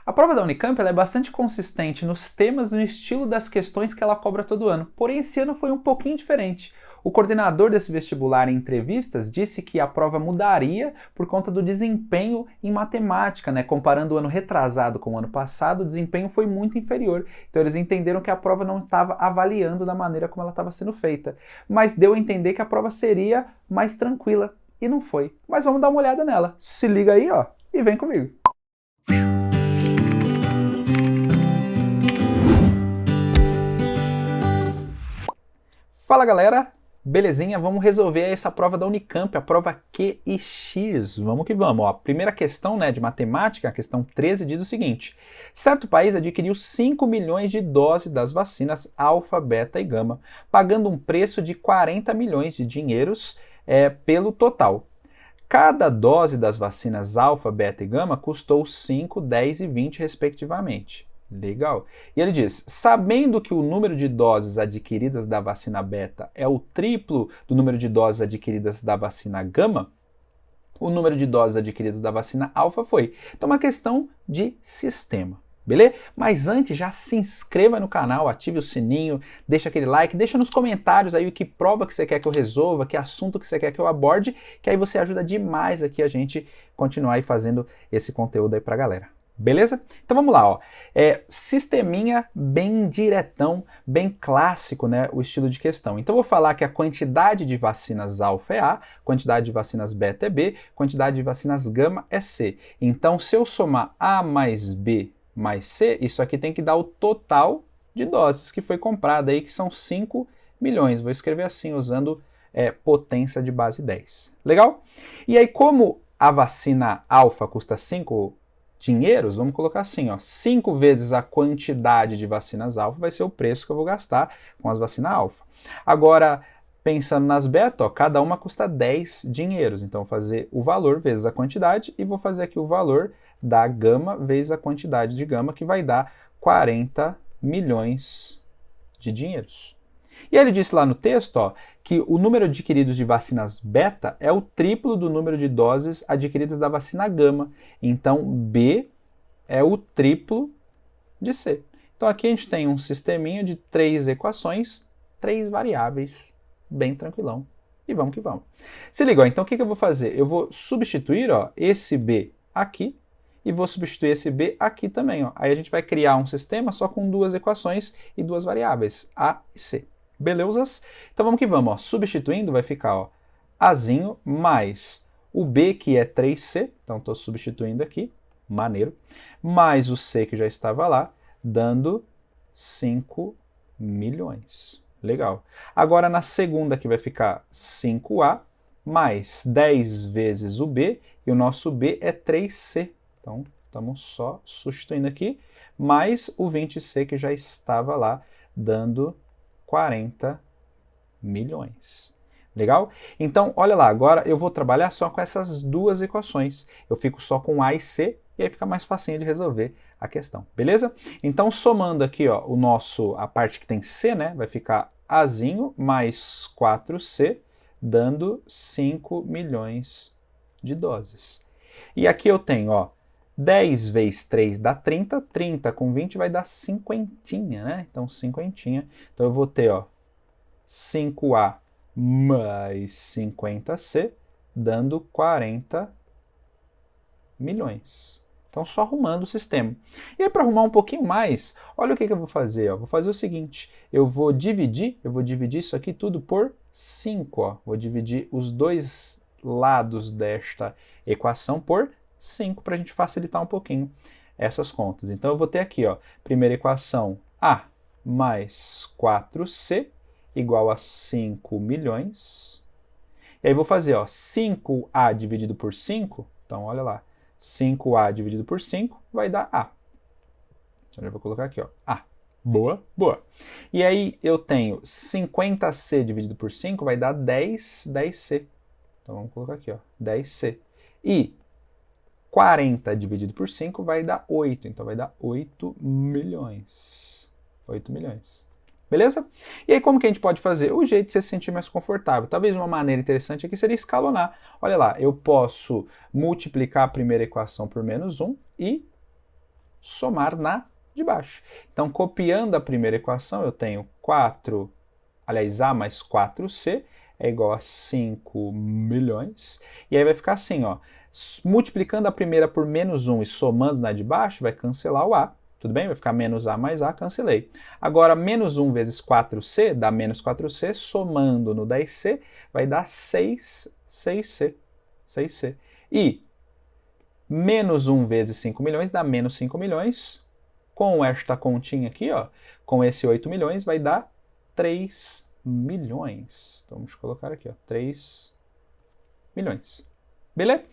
A prova da Unicamp ela é bastante consistente nos temas e no estilo das questões que ela cobra todo ano, porém esse ano foi um pouquinho diferente. O coordenador desse vestibular em entrevistas disse que a prova mudaria por conta do desempenho em matemática, né? Comparando o ano retrasado com o ano passado, o desempenho foi muito inferior. Então eles entenderam que a prova não estava avaliando da maneira como ela estava sendo feita. Mas deu a entender que a prova seria mais tranquila. E não foi. Mas vamos dar uma olhada nela. Se liga aí, ó, e vem comigo. Fala galera, belezinha? Vamos resolver essa prova da Unicamp, a prova Q e X. Vamos que vamos. Ó. A primeira questão, né, de matemática, a questão 13, diz o seguinte: certo país adquiriu 5 milhões de doses das vacinas alfa, beta e gama, pagando um preço de 40 milhões de dinheiros pelo total. Cada dose das vacinas alfa, beta e gama custou 5, 10 e 20 respectivamente. Legal. E ele diz, sabendo que o número de doses adquiridas da vacina beta é o triplo do número de doses adquiridas da vacina gama, o número de doses adquiridas da vacina alfa foi. Então, uma questão de sistema. Beleza? Mas antes, já se inscreva no canal, ative o sininho, deixa aquele like, deixa nos comentários aí o que prova que você quer que eu resolva, que assunto que você quer que eu aborde, que aí você ajuda demais aqui a gente continuar aí fazendo esse conteúdo aí pra galera. Beleza? Então vamos lá, ó. Sisteminha bem diretão, bem clássico, né, o estilo de questão. Então eu vou falar que a quantidade de vacinas alfa é A, quantidade de vacinas beta é B, quantidade de vacinas gama é C. Então se eu somar A mais B mais C, isso aqui tem que dar o total de doses que foi comprada aí, que são 5 milhões. Vou escrever assim, usando potência de base 10. Legal? E aí, como a vacina alfa custa 5 dinheiros, vamos colocar assim, ó, 5 vezes a quantidade de vacinas alfa vai ser o preço que eu vou gastar com as vacinas alfa. Agora, pensando nas beta, ó, cada uma custa 10 dinheiros. Então, vou fazer o valor vezes a quantidade e vou fazer aqui o valor da gama vezes a quantidade de gama, que vai dar 40 milhões de dinheiros. E ele disse lá no texto, ó, que o número adquiridos de vacinas beta é o triplo do número de doses adquiridas da vacina gama. Então, B é o triplo de C. Então, aqui a gente tem um sisteminha de 3 equações, 3 variáveis, bem tranquilão. E vamos que vamos. Se liga, ó, então o que eu vou fazer? Eu vou substituir, ó, esse B aqui e vou substituir esse B aqui também. Ó. Aí a gente vai criar um sistema só com 2 equações e 2 variáveis, A e C. Belezas? Então vamos que vamos. Ó. Substituindo vai ficar ó, Azinho mais o B, que é 3C. Então estou substituindo aqui. Maneiro. Mais o C, que já estava lá, dando 5 milhões. Legal. Agora na segunda que vai ficar 5A mais 10 vezes o B. E o nosso B é 3C. Então, estamos só substituindo aqui, mais o 20C que já estava lá, dando 40 milhões. Legal? Então, olha lá, agora eu vou trabalhar só com essas 2 equações. Eu fico só com A e C, e aí fica mais facinho de resolver a questão, beleza? Então, somando aqui, ó, a parte que tem C, né, vai ficar Azinho mais 4C, dando 5 milhões de doses. E aqui eu tenho, ó, 10 vezes 3 dá 30, 30 com 20 vai dar 50, né? Então, 50. Então, eu vou ter, ó, 5A mais 50C, dando 40 milhões. Então, só arrumando o sistema. E aí, para arrumar um pouquinho mais, olha o que eu vou fazer. Ó. Vou fazer o seguinte, eu vou dividir isso aqui tudo por 5. Ó. Vou dividir os 2 lados desta equação por 5 para a gente facilitar um pouquinho essas contas. Então eu vou ter aqui, ó, primeira equação A mais 4C igual a 5 milhões. E aí vou fazer, ó, 5A dividido por 5, então olha lá, 5A dividido por 5 vai dar A. Então eu vou colocar aqui, ó, A. Boa, boa. E aí eu tenho 50C dividido por 5 vai dar 10C. Então vamos colocar aqui, ó, 10C. E 40 dividido por 5 vai dar 8, então vai dar 8 milhões. 8 milhões. Beleza? E aí como que a gente pode fazer? O jeito de você se sentir mais confortável. Talvez uma maneira interessante aqui seria escalonar. Olha lá, eu posso multiplicar a primeira equação por menos 1 e somar na de baixo. Então, copiando a primeira equação, eu tenho A mais 4C é igual a 5 milhões. E aí vai ficar assim, ó, multiplicando a primeira por menos 1 e somando na de baixo, vai cancelar o A. Tudo bem? Vai ficar menos A mais A, cancelei. Agora, menos 1 vezes 4C dá menos 4C, somando no 10C, vai dar 6C. E menos 1 vezes 5 milhões dá menos 5 milhões. Com esta continha aqui, ó, com esse 8 milhões, vai dar 3 milhões. Então, vamos colocar aqui, ó, 3 milhões. Beleza?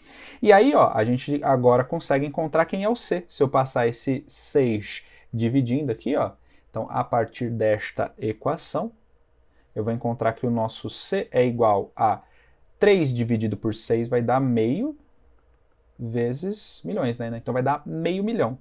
E aí, ó, a gente agora consegue encontrar quem é o C. Se eu passar esse 6 dividindo aqui, ó, então, a partir desta equação, eu vou encontrar que o nosso C é igual a 3 dividido por 6 vai dar meio vezes milhões, né? Então, vai dar meio milhão.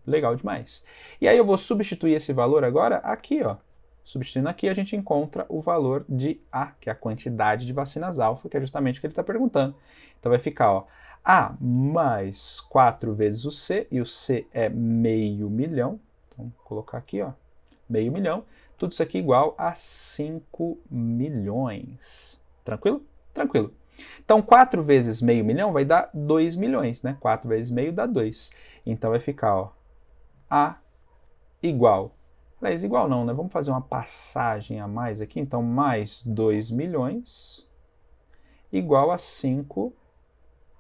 Legal demais. E aí eu vou substituir esse valor agora aqui, ó. Substituindo aqui, a gente encontra o valor de A, que é a quantidade de vacinas alfa, que é justamente o que ele está perguntando. Então vai ficar, ó, A mais 4 vezes o C, e o C é meio milhão. Então, vou colocar aqui, ó, meio milhão. Tudo isso aqui igual a 5 milhões. Tranquilo? Tranquilo. Então, 4 vezes meio milhão vai dar 2 milhões, né? 4 vezes meio dá 2. Então, vai ficar, ó, A igual. Aliás, igual não, né? Vamos fazer uma passagem a mais aqui. Então, mais 2 milhões igual a 5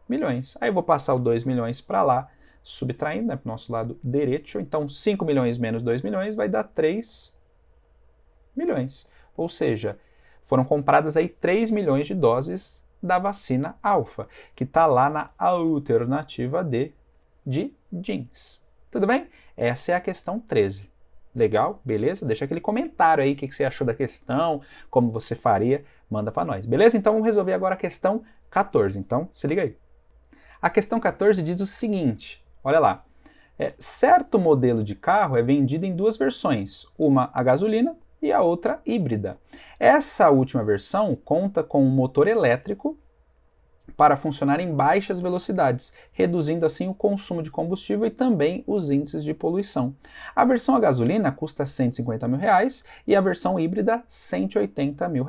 milhões. Aí eu vou passar o 2 milhões para lá, subtraindo, né, para o nosso lado direito. Então, 5 milhões menos 2 milhões vai dar 3 milhões. Ou seja, foram compradas aí 3 milhões de doses da vacina alfa, que está lá na alternativa D de jeans. Tudo bem? Essa é a questão 13. Legal? Beleza? Deixa aquele comentário aí, o que você achou da questão, como você faria, manda para nós. Beleza? Então vamos resolver agora a questão 14. Então, se liga aí. A questão 14 diz o seguinte, olha lá. Certo modelo de carro é vendido em duas versões, uma a gasolina e a outra híbrida. Essa última versão conta com um motor elétrico para funcionar em baixas velocidades, reduzindo assim o consumo de combustível e também os índices de poluição. A versão a gasolina custa R$150 mil e a versão híbrida R$180 mil.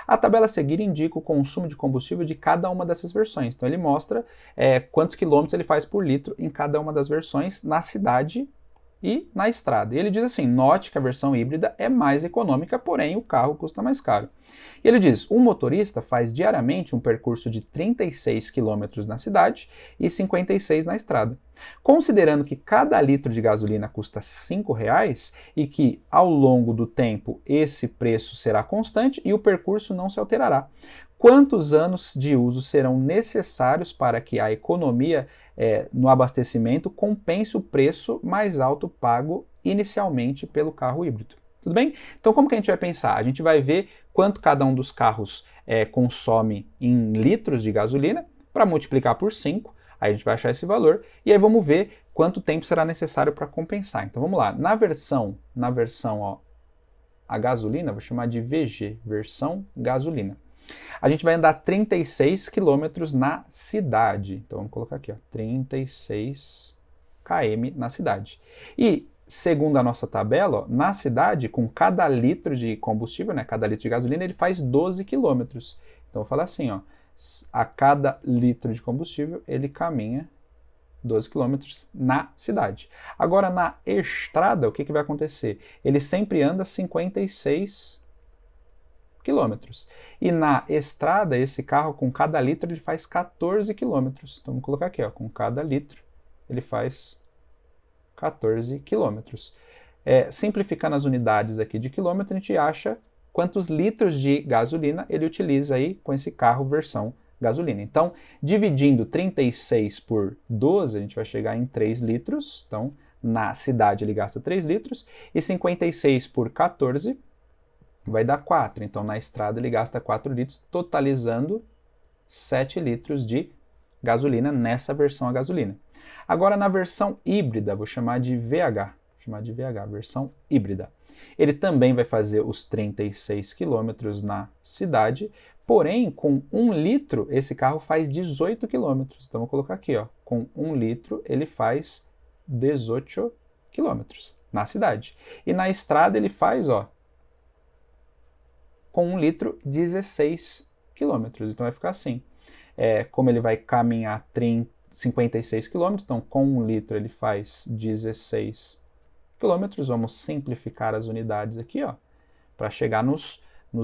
A tabela a seguir indica o consumo de combustível de cada uma dessas versões. Então ele mostra quantos quilômetros ele faz por litro em cada uma das versões na cidade e na estrada. E ele diz assim, note que a versão híbrida é mais econômica, porém o carro custa mais caro. E ele diz, um motorista faz diariamente um percurso de 36 km na cidade e 56 na estrada. Considerando que cada litro de gasolina custa R$5 e que ao longo do tempo esse preço será constante e o percurso não se alterará, quantos anos de uso serão necessários para que a economia no abastecimento compense o preço mais alto pago inicialmente pelo carro híbrido? Tudo bem? Então como que a gente vai pensar? A gente vai ver quanto cada um dos carros consome em litros de gasolina para multiplicar por 5, aí a gente vai achar esse valor e aí vamos ver quanto tempo será necessário para compensar. Então vamos lá, na versão ó, a gasolina, vou chamar de VG, versão gasolina. A gente vai andar 36 km na cidade. Então vamos colocar aqui, ó, 36 km na cidade. E segundo a nossa tabela, ó, na cidade, com cada litro de combustível, né, cada litro de gasolina, ele faz 12 km. Então eu vou falar assim, ó, a cada litro de combustível ele caminha 12 km na cidade. Agora na estrada, o que vai acontecer? Ele sempre anda 56 quilômetros. E na estrada, esse carro, com cada litro, ele faz 14 quilômetros. Então, vamos colocar aqui, ó, com cada litro, ele faz 14 quilômetros. Simplificando as unidades aqui de quilômetro, a gente acha quantos litros de gasolina ele utiliza aí com esse carro versão gasolina. Então, dividindo 36 por 12, a gente vai chegar em 3 litros. Então, na cidade ele gasta 3 litros. E 56 por 14 vai dar 4. Então, na estrada ele gasta 4 litros, totalizando 7 litros de gasolina nessa versão a gasolina. Agora, na versão híbrida, vou chamar de VH, versão híbrida. Ele também vai fazer os 36 quilômetros na cidade, porém, com 1 litro, esse carro faz 18 quilômetros. Então, vou colocar aqui, ó, com 1 litro, ele faz 18 quilômetros na cidade. E na estrada ele faz, ó, com 1 litro, 16 quilômetros. Então vai ficar assim. Como ele vai caminhar 56 quilômetros, então com 1 litro ele faz 16 quilômetros. Vamos simplificar as unidades aqui, ó, para chegar nos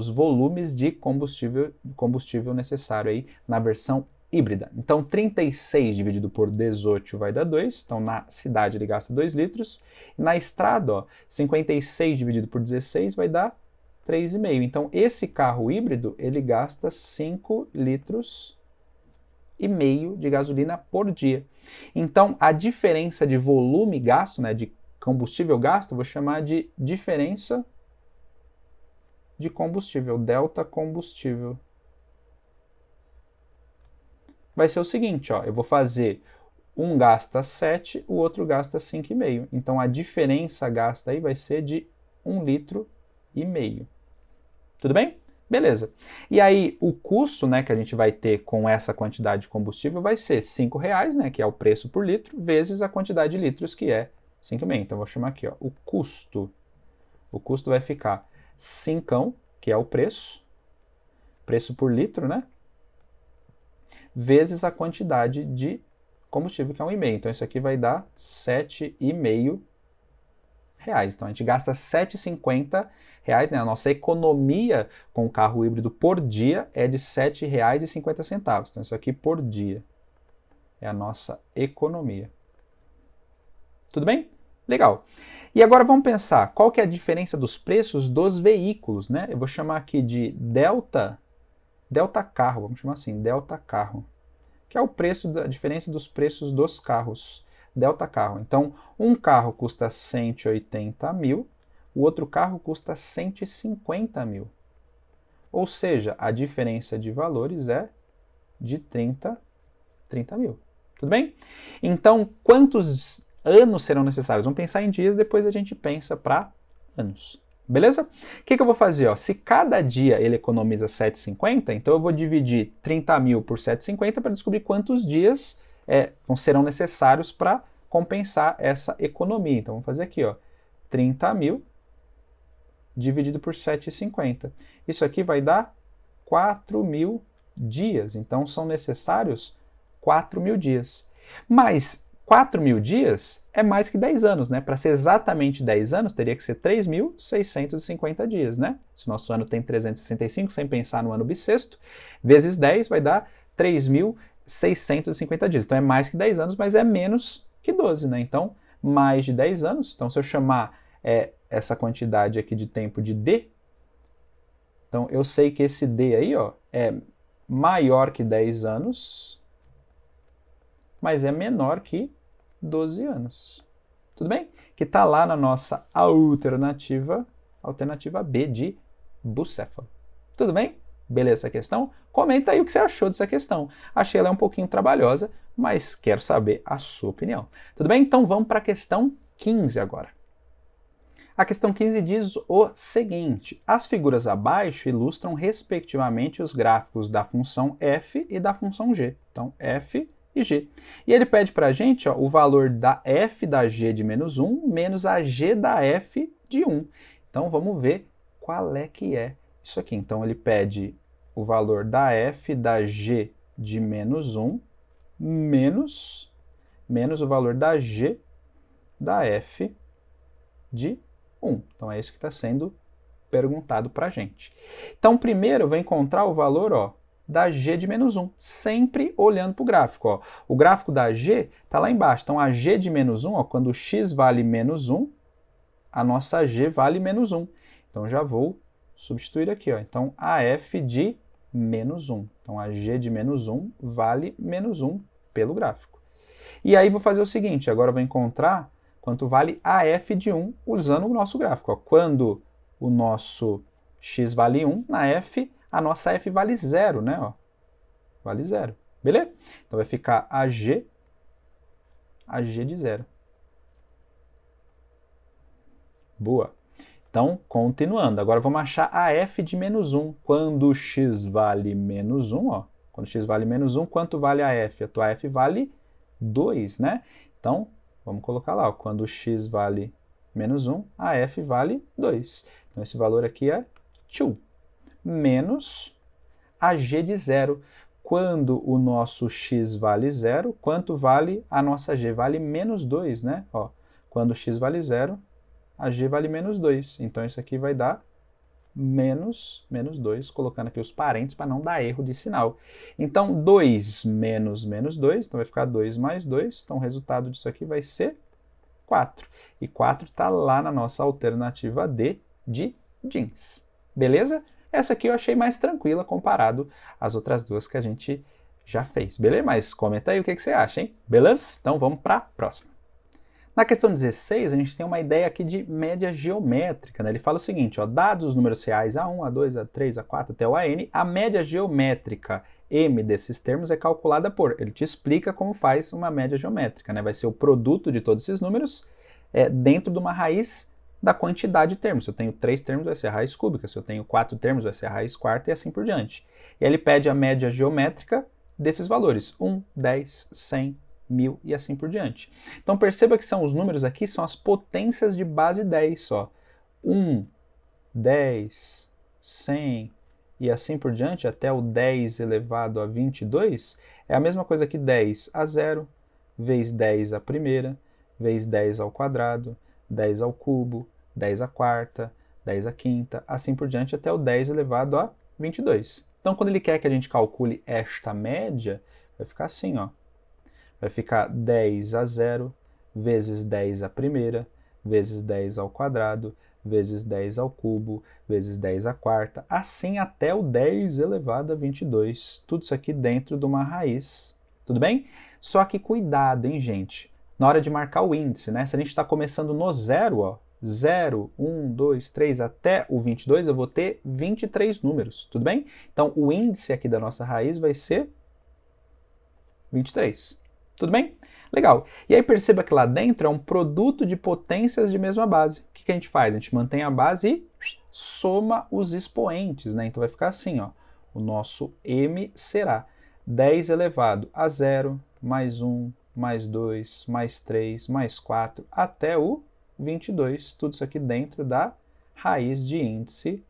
volumes de combustível necessário aí na versão híbrida. Então 36 dividido por 18 vai dar 2, então na cidade ele gasta 2 litros. E na estrada, ó, 56 dividido por 16 vai dar 3,5. Então esse carro híbrido ele gasta 5 litros e meio de gasolina por dia. Então a diferença de volume gasto, né, de combustível gasto, eu vou chamar de diferença de combustível, delta combustível. Vai ser o seguinte, ó, eu vou fazer um gasta 7, o outro gasta 5,5. Então a diferença gasta aí vai ser de 1 litro e meio. Tudo bem? Beleza. E aí o custo, né, que a gente vai ter com essa quantidade de combustível vai ser R$5, né, que é o preço por litro, vezes a quantidade de litros, que é 5,5. Então eu vou chamar aqui, ó, o custo. O custo vai ficar 5, que é o preço por litro, né? Vezes a quantidade de combustível, que é 1,5. Então isso aqui vai dar R$7,5. Então a gente gasta R$7,50, né? A nossa economia com o carro híbrido por dia é de R$7,50. Então isso aqui por dia é a nossa economia. Tudo bem? Legal. E agora vamos pensar, qual que é a diferença dos preços dos veículos, né? Eu vou chamar aqui de delta carro, vamos chamar assim, delta carro, que é o preço, a diferença dos preços dos carros, delta carro. Então, um carro custa 180 mil, o outro carro custa 150 mil. Ou seja, a diferença de valores é de 30 mil. Tudo bem? Então, quantos anos serão necessários? Vamos pensar em dias, depois a gente pensa para anos. Beleza? O que eu vou fazer? Ó? Se cada dia ele economiza 7,50, então eu vou dividir 30 mil por 7,50 para descobrir quantos dias serão necessários para compensar essa economia. Então vamos fazer aqui, ó, 30 mil dividido por 7,50. Isso aqui vai dar 4.000 dias. Então são necessários 4.000 dias. Mas 4.000 dias é mais que 10 anos, né? Para ser exatamente 10 anos, teria que ser 3.650 dias, né? Se o nosso ano tem 365, sem pensar no ano bissexto, vezes 10 vai dar 3.650 dias. Então é mais que 10 anos, mas é menos que 12, né? Então, mais de 10 anos. Então, se eu chamar essa quantidade aqui de tempo de D, então eu sei que esse D aí, ó, é maior que 10 anos, mas é menor que 12 anos. Tudo bem? Que está lá na nossa alternativa B de bucéfalo. Tudo bem? Beleza essa questão? Comenta aí o que você achou dessa questão. Achei ela um pouquinho trabalhosa, mas quero saber a sua opinião. Tudo bem? Então vamos para a questão 15 agora. A questão 15 diz o seguinte: as figuras abaixo ilustram respectivamente os gráficos da função f e da função g. Então, f e g. E ele pede para a gente, ó, o valor da f da g de menos 1 menos a g da f de 1. Então vamos ver qual é que é isso aqui. Então ele pede o valor da f da g de menos 1 menos o valor da g da f de 1. Então é isso que está sendo perguntado para a gente. Então primeiro eu vou encontrar o valor, ó, da g de menos 1, sempre olhando para o gráfico. Ó. O gráfico da g está lá embaixo. Então a g de menos 1, ó, quando o x vale menos 1, a nossa g vale menos 1. Então já vou substituir aqui. Ó. Então a f de menos 1. Então a g de menos 1 vale menos 1 pelo gráfico. E aí vou fazer o seguinte, agora eu vou encontrar quanto vale a f de 1 usando o nosso gráfico. Ó. Quando o nosso x vale 1, na f, a nossa f vale 0, né? Ó, vale 0. Beleza? Então vai ficar a g de 0. Boa. Então, continuando. Agora vamos achar a f de menos 1. Quando x vale menos 1, ó. Quando x vale menos 1, quanto vale a f? A tua f vale 2, né? Então, vamos colocar lá, ó, quando x vale menos 1, a f vale 2. Então, esse valor aqui é 2, menos a g de 0. Quando o nosso x vale 0, quanto vale a nossa g? Vale menos 2, né? Ó, quando x vale 0, a g vale menos 2. Então, isso aqui vai dar menos 2, colocando aqui os parênteses para não dar erro de sinal. Então, 2 menos menos 2, então vai ficar 2 mais 2. Então, o resultado disso aqui vai ser 4. E 4 está lá na nossa alternativa D de jeans. Beleza? Essa aqui eu achei mais tranquila comparado às outras duas que a gente já fez. Beleza? Mas comenta aí o que você acha, hein? Beleza? Então vamos para a próxima. Na questão 16, a gente tem uma ideia aqui de média geométrica, né? Ele fala o seguinte, ó, dados os números reais A1, A2, A3, A4 até o AN, a média geométrica M desses termos é calculada por... Ele te explica como faz uma média geométrica, né? Vai ser o produto de todos esses números dentro de uma raiz da quantidade de termos. Se eu tenho 3 termos, vai ser a raiz cúbica. Se eu tenho 4 termos, vai ser a raiz quarta e assim por diante. E aí ele pede a média geométrica desses valores. 1, 10, 100, 1000 e assim por diante. Então perceba que são os números aqui, são as potências de base 10 só. 1, 10, 100 e assim por diante, até o 10 elevado a 22, é a mesma coisa que 10 a 0, vezes 10 à primeira, vezes 10 ao quadrado, 10 ao cubo, 10 à quarta, 10 à quinta, assim por diante, até o 10 elevado a 22. Então, quando ele quer que a gente calcule esta média, vai ficar assim, ó. Vai ficar 10 a 0, vezes 10 à primeira, vezes 10 ao quadrado, vezes 10 ao cubo, vezes 10 à quarta, assim até o 10 elevado a 22. Tudo isso aqui dentro de uma raiz. Tudo bem? Só que cuidado, hein, gente? Na hora de marcar o índice, né? Se a gente está começando no zero, ó, 0, 1, 2, 3 até o 22, eu vou ter 23 números, tudo bem? Então, o índice aqui da nossa raiz vai ser 23. Tudo bem? Legal. E aí perceba que lá dentro é um produto de potências de mesma base. O que a gente faz? A gente mantém a base e soma os expoentes, né? Então vai ficar assim, ó. O nosso M será 10 elevado a 0, mais 1, mais 2, mais 3, mais 4, até o 22. Tudo isso aqui dentro da raiz de índice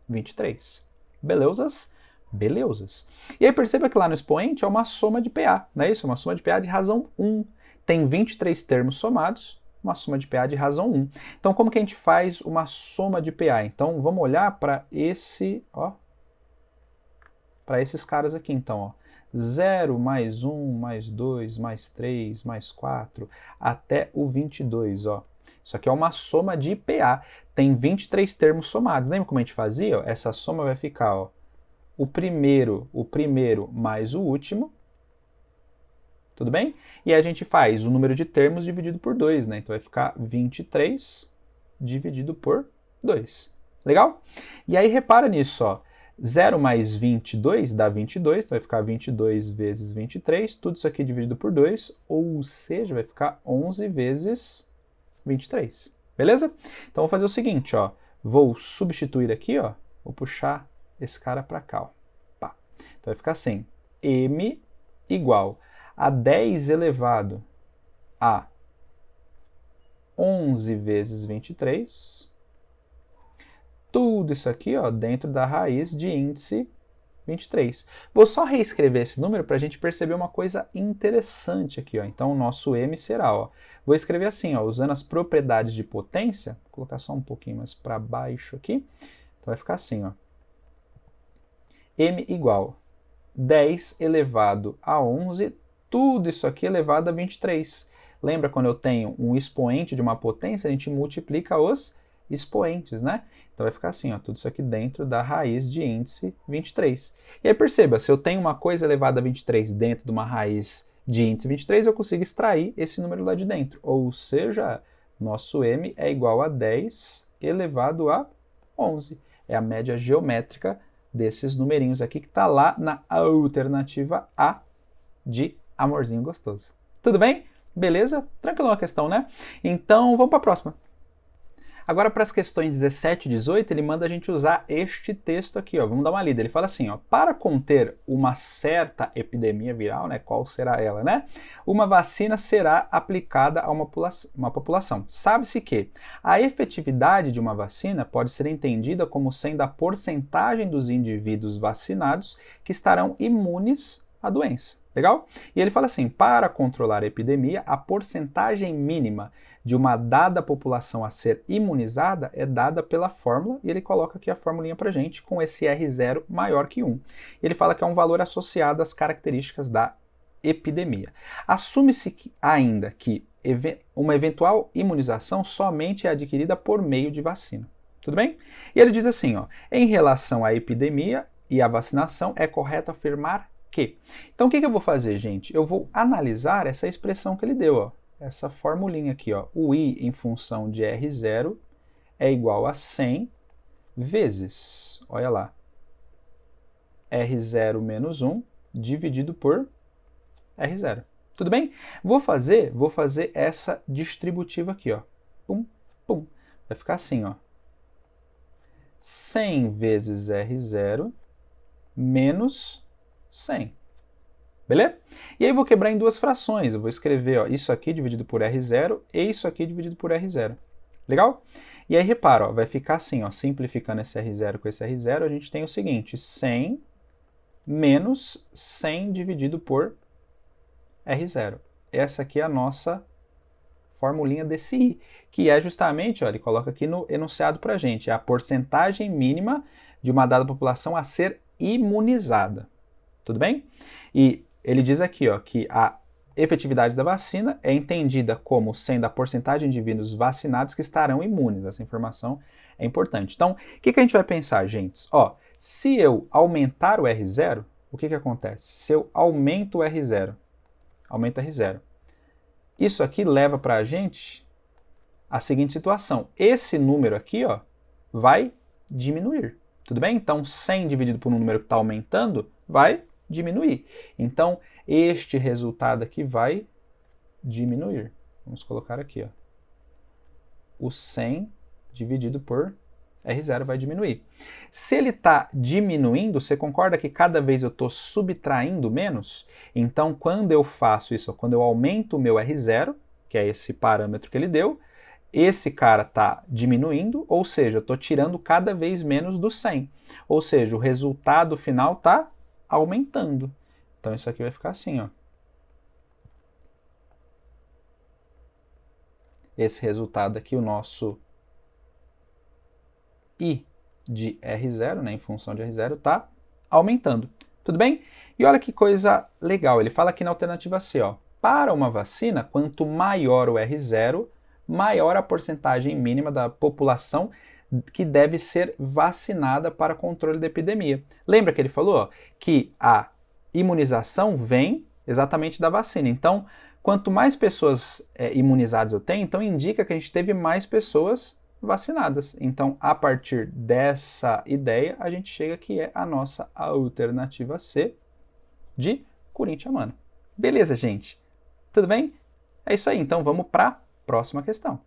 23. Beleusas? Beleusas. E aí perceba que lá no expoente é uma soma de PA, não é isso? Uma soma de PA de razão 1. Tem 23 termos somados, uma soma de PA de razão 1. Então, como que a gente faz uma soma de PA? Então, vamos olhar para esses caras aqui, então, ó. 0 mais 1, mais 2, mais 3, mais 4, até o 22, ó. Isso aqui é uma soma de PA. Tem 23 termos somados. Lembra como a gente fazia? Ó? Essa soma vai ficar, ó, o primeiro mais o último, tudo bem? E aí a gente faz o número de termos dividido por 2, né? Então vai ficar 23 dividido por 2. Legal? E aí repara nisso, ó. 0 mais 22 dá 22, então vai ficar 22 vezes 23, tudo isso aqui dividido por 2, ou seja, vai ficar 11 vezes 23. Beleza? Então vou fazer o seguinte, ó. Vou substituir aqui, ó. Vou puxar esse cara para cá, ó. Pá. Então vai ficar assim, M igual a 10 elevado a 11 vezes 23, tudo isso aqui, ó, dentro da raiz de índice 23. Vou só reescrever esse número para a gente perceber uma coisa interessante aqui, ó. Então o nosso M será, ó, vou escrever assim, ó, usando as propriedades de potência, vou colocar só um pouquinho mais para baixo aqui, então vai ficar assim, ó. M igual 10 elevado a 11, tudo isso aqui elevado a 23. Lembra quando eu tenho um expoente de uma potência, a gente multiplica os expoentes, né? Então vai ficar assim, ó, tudo isso aqui dentro da raiz de índice 23. E aí perceba, se eu tenho uma coisa elevada a 23 dentro de uma raiz de índice 23, eu consigo extrair esse número lá de dentro. Ou seja, nosso M é igual a 10 elevado a 11. É a média geométrica desses numerinhos aqui que está lá na alternativa A de amorzinho gostoso. Tudo bem? Beleza? Tranquilo a questão, né? Então, vamos para a próxima. Agora, para as questões 17 e 18, ele manda a gente usar este texto aqui, ó. Vamos dar uma lida. Ele fala assim, ó, para conter uma certa epidemia viral, né, qual será ela, né? Uma vacina será aplicada a uma população. Sabe-se que a efetividade de uma vacina pode ser entendida como sendo a porcentagem dos indivíduos vacinados que estarão imunes à doença. Legal? E ele fala assim, para controlar a epidemia, a porcentagem mínima de uma dada população a ser imunizada é dada pela fórmula, e ele coloca aqui a formulinha para gente com esse R0 maior que 1. Ele fala que é um valor associado às características da epidemia. Assume-se ainda que uma eventual imunização somente é adquirida por meio de vacina. Tudo bem? E ele diz assim, ó, em relação à epidemia e à vacinação, é correto afirmar que. Então, o que eu vou fazer, gente? Eu vou analisar essa expressão que ele deu, ó, essa formulinha aqui, ó. O I em função de R0 é igual a 100 vezes, olha lá, R0 menos 1 dividido por R0. Tudo bem? Vou fazer essa distributiva aqui, ó. Pum, pum. Vai ficar assim, ó. 100 vezes R0 menos 100. Beleza? E aí eu vou quebrar em duas frações. Eu vou escrever, ó, isso aqui dividido por R0 e isso aqui dividido por R0. Legal? E aí repara, ó, vai ficar assim, ó, simplificando esse R0 com esse R0, a gente tem o seguinte, 100 menos 100 dividido por R0. Essa aqui é a nossa formulinha desse I, que é justamente, ó, ele coloca aqui no enunciado pra gente, é a porcentagem mínima de uma dada população a ser imunizada. Tudo bem? E ele diz aqui, ó, que a efetividade da vacina é entendida como sendo a porcentagem de indivíduos vacinados que estarão imunes. Essa informação é importante. Então, o que a gente vai pensar, gente? Ó, se eu aumentar o R0, o que acontece? Se eu aumento o R0, aumenta R0. Isso aqui leva para a gente a seguinte situação. Esse número aqui, ó, vai diminuir. Tudo bem? Então, 100 dividido por um número que está aumentando vai diminuir. Então, este resultado aqui vai diminuir. Vamos colocar aqui, ó. O 100 dividido por R0 vai diminuir. Se ele está diminuindo, você concorda que cada vez eu estou subtraindo menos? Então, quando eu faço isso, quando eu aumento o meu R0, que é esse parâmetro que ele deu, esse cara está diminuindo, ou seja, eu estou tirando cada vez menos do 100. Ou seja, o resultado final está aumentando. Então, isso aqui vai ficar assim, ó. Esse resultado aqui, o nosso I de R0, né, em função de R0, está aumentando. Tudo bem? E olha que coisa legal, ele fala aqui na alternativa C, ó, para uma vacina, quanto maior o R0, maior a porcentagem mínima da população que deve ser vacinada para controle da epidemia. Lembra que ele falou, ó, que a imunização vem exatamente da vacina. Então, quanto mais pessoas imunizadas eu tenho, então indica que a gente teve mais pessoas vacinadas. Então, a partir dessa ideia, a gente chega que é a nossa alternativa C de Corinthians. Beleza, gente? Tudo bem? É isso aí. Então, vamos para a próxima questão.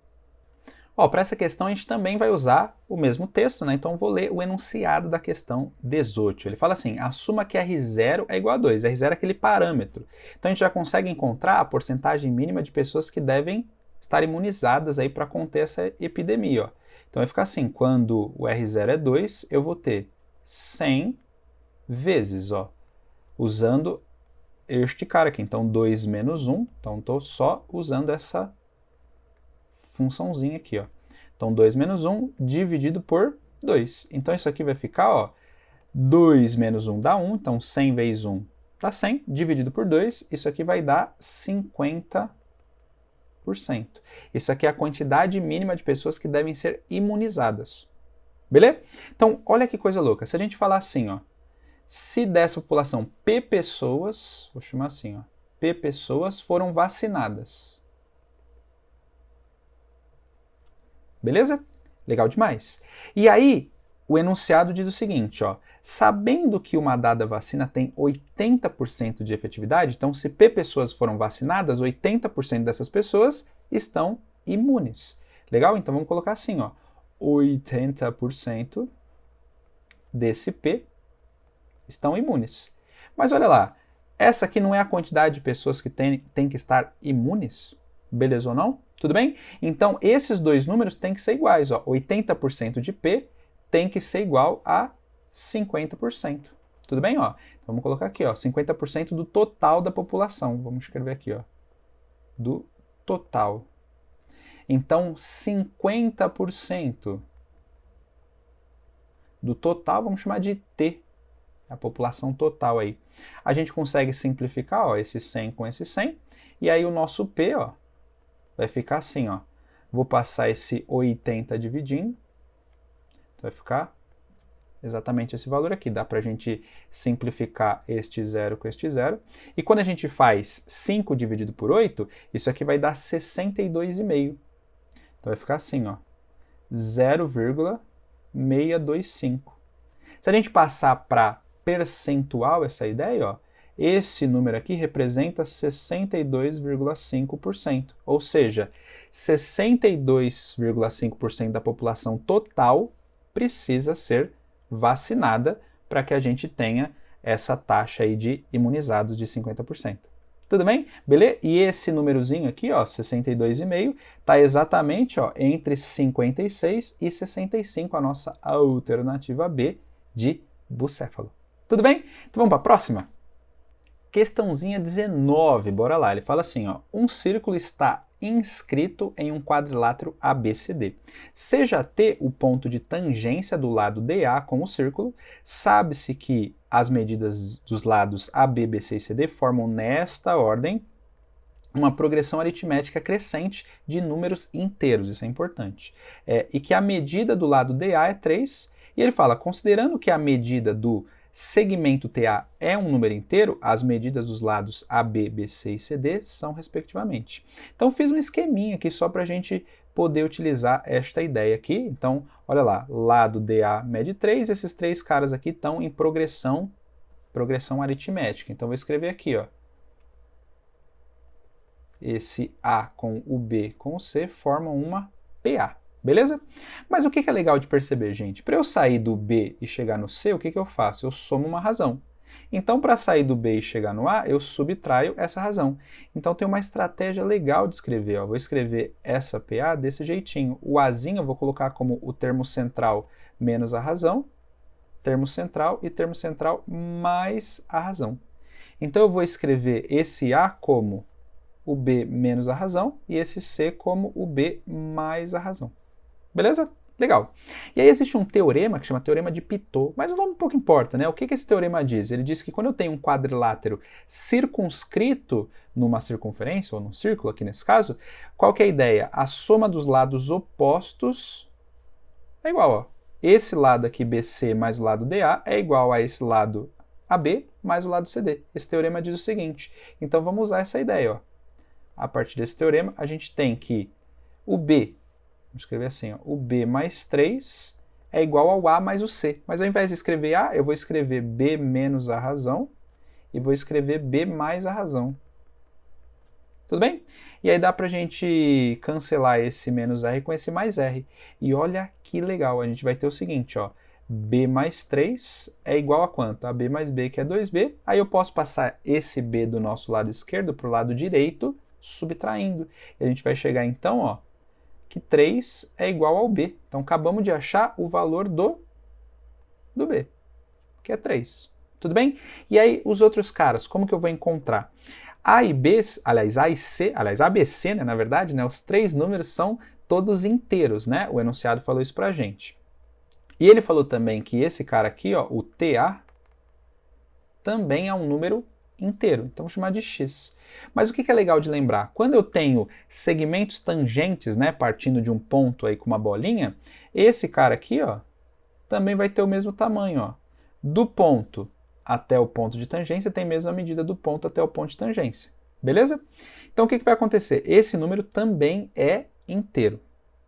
Para essa questão, a gente também vai usar o mesmo texto, né? Então, vou ler o enunciado da questão 18. Ele fala assim, assuma que R0 é igual a 2. R0 é aquele parâmetro. Então, a gente já consegue encontrar a porcentagem mínima de pessoas que devem estar imunizadas aí para conter essa epidemia, ó. Então vai ficar assim, quando o R0 é 2, eu vou ter 100 vezes, ó, usando este cara aqui. Então 2 menos 1, então estou só usando essa funçãozinha aqui, ó. Então 2 menos 1 dividido por 2. Então isso aqui vai ficar, ó, 2 menos 1 dá 1, então 100 vezes 1 dá 100, dividido por 2, isso aqui vai dar 50%. Isso aqui é a quantidade mínima de pessoas que devem ser imunizadas. Beleza? Então, olha que coisa louca. Se a gente falar assim, ó, se dessa população P pessoas, vou chamar assim, ó, P pessoas foram vacinadas. Beleza? Legal demais. E aí, o enunciado diz o seguinte, ó, sabendo que uma dada vacina tem 80% de efetividade, então se P pessoas foram vacinadas, 80% dessas pessoas estão imunes. Legal? Então vamos colocar assim, ó, 80% desse P estão imunes. Mas olha lá, essa aqui não é a quantidade de pessoas que tem que estar imunes? Beleza ou não? Tudo bem? Então, esses dois números têm que ser iguais. Ó. 80% de P tem que ser igual a 50%. Tudo bem? Ó? Então, vamos colocar aqui, ó, 50% do total da população. Vamos escrever aqui, ó, do total. Então, 50% do total, vamos chamar de T, a população total aí. A gente consegue simplificar, ó, esse 100 com esse 100, e aí o nosso P, ó, vai ficar assim, ó. Vou passar esse 80 dividindo, então vai ficar exatamente esse valor aqui. Dá para a gente simplificar este zero com este zero. E quando a gente faz 5 dividido por 8, isso aqui vai dar 62,5. Então vai ficar assim, ó, 0,625. Se a gente passar para percentual essa ideia, ó, esse número aqui representa 62,5%, ou seja, 62,5% da população total precisa ser vacinada para que a gente tenha essa taxa aí de imunizados de 50%. Tudo bem? Beleza? E esse númerozinho aqui, ó, 62,5, está exatamente, ó, entre 56 e 65, a nossa alternativa B de bucéfalo. Tudo bem? Então vamos para a próxima? Questãozinha 19, bora lá. Ele fala assim, ó, um círculo está inscrito em um quadrilátero ABCD. Seja T o ponto de tangência do lado DA com o círculo, sabe-se que as medidas dos lados AB, BC e CD formam nesta ordem uma progressão aritmética crescente de números inteiros, isso é importante. E que a medida do lado DA é 3, e ele fala, considerando que a medida do segmento TA é um número inteiro, as medidas dos lados AB, BC e CD são respectivamente. Então fiz um esqueminha aqui só para a gente poder utilizar esta ideia aqui. Então, olha lá, lado DA mede 3, esses três caras aqui estão em progressão aritmética. Então vou escrever aqui, ó. Esse A com o B com o C formam uma PA. Beleza? Mas o que é legal de perceber, gente? Para eu sair do B e chegar no C, o que eu faço? Eu somo uma razão. Então, para sair do B e chegar no A, eu subtraio essa razão. Então, tem uma estratégia legal de escrever. Ó. Vou escrever essa PA desse jeitinho. O Azinho eu vou colocar como o termo central menos a razão, termo central e termo central mais a razão. Então, eu vou escrever esse A como o B menos a razão e esse C como o B mais a razão. Beleza? Legal. E aí existe um teorema que chama Teorema de Pitot, mas o nome pouco importa, né? O que esse teorema diz? Ele diz que quando eu tenho um quadrilátero circunscrito numa circunferência, ou num círculo aqui nesse caso, qual que é a ideia? A soma dos lados opostos é igual, ó. Esse lado aqui BC mais o lado DA é igual a esse lado AB mais o lado CD. Esse teorema diz o seguinte. Então vamos usar essa ideia, ó. A partir desse teorema, a gente tem que o B, vamos escrever assim, ó, o B mais 3 é igual ao A mais o C. Mas ao invés de escrever A, eu vou escrever B menos a razão e vou escrever B mais a razão. Tudo bem? E aí dá pra gente cancelar esse menos R com esse mais R. E olha que legal, a gente vai ter o seguinte, ó, B mais 3 é igual a quanto? A B mais B, que é 2B. Aí eu posso passar esse B do nosso lado esquerdo para o lado direito, subtraindo. E a gente vai chegar então, ó, que 3 é igual ao B. Então acabamos de achar o valor do B, que é 3. Tudo bem? E aí os outros caras, como que eu vou encontrar? A e B, aliás, A e C, aliás, A, B, C, né, na verdade, né, os três números são todos inteiros, né? O enunciado falou isso pra gente. E ele falou também que esse cara aqui, ó, o TA, também é um número inteiro. Então, vou chamar de x. Mas o que é legal de lembrar? Quando eu tenho segmentos tangentes, né, partindo de um ponto aí com uma bolinha, esse cara aqui, ó, também vai ter o mesmo tamanho. Ó. Do ponto até o ponto de tangência tem a mesma medida do ponto até o ponto de tangência. Beleza? Então, o que vai acontecer? Esse número também é inteiro.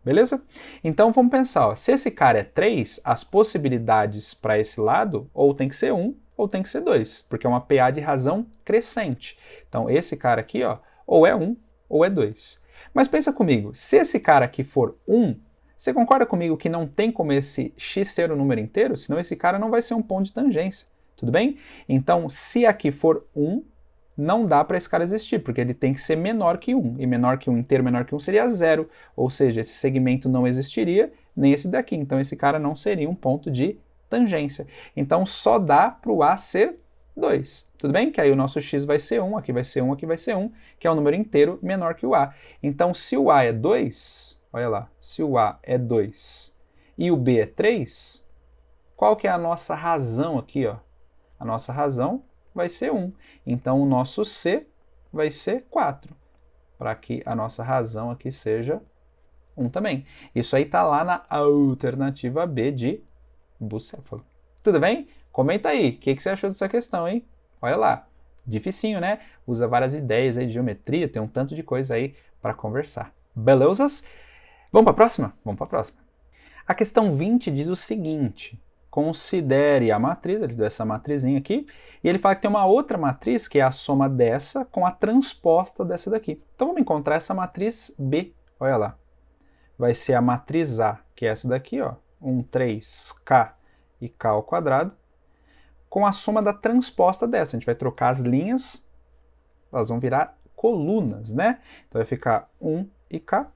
Beleza? Então, vamos pensar. Ó, se esse cara é 3, as possibilidades para esse lado ou tem que ser 1 ou tem que ser 2, porque é uma PA de razão crescente. Então, esse cara aqui, ó, ou é 1 ou é 2. Mas pensa comigo, se esse cara aqui for 1, Você concorda comigo que não tem como esse x ser um número inteiro? Senão esse cara não vai ser um ponto de tangência. Tudo bem? Então, se aqui for 1, não dá para esse cara existir, porque ele tem que ser menor que 1. E menor que 1 inteiro, menor que 1 seria 0. Ou seja, esse segmento não existiria, nem esse daqui. Então, esse cara não seria um ponto de tangência. Então, só dá para o A ser 2. Tudo bem? Que aí o nosso x vai ser 1, aqui vai ser 1, aqui vai ser 1, que é um número inteiro menor que o A. Então, se o A é 2, olha lá, se o A é 2 e o B é 3, qual que é a nossa razão aqui, ó? A nossa razão vai ser 1. Então, o nosso C vai ser 4, para que a nossa razão aqui seja 1 também. Isso aí está lá na alternativa B de bucéfalo. Tudo bem? Comenta aí, o que você achou dessa questão, hein? Olha lá, dificinho, né? Usa várias ideias aí de geometria, tem um tanto de coisa aí para conversar. Belezas? Vamos para a próxima? Vamos para a próxima. A questão 20 diz o seguinte: considere a matriz, ele deu essa matrizinha aqui, e ele fala que tem uma outra matriz, que é a soma dessa com a transposta dessa daqui. Então vamos encontrar essa matriz B, olha lá. Vai ser a matriz A, que é essa daqui, ó, 1, 3K e K ao quadrado, com a soma da transposta dessa. A gente vai trocar as linhas, elas vão virar colunas, né? Então vai ficar 1 e K,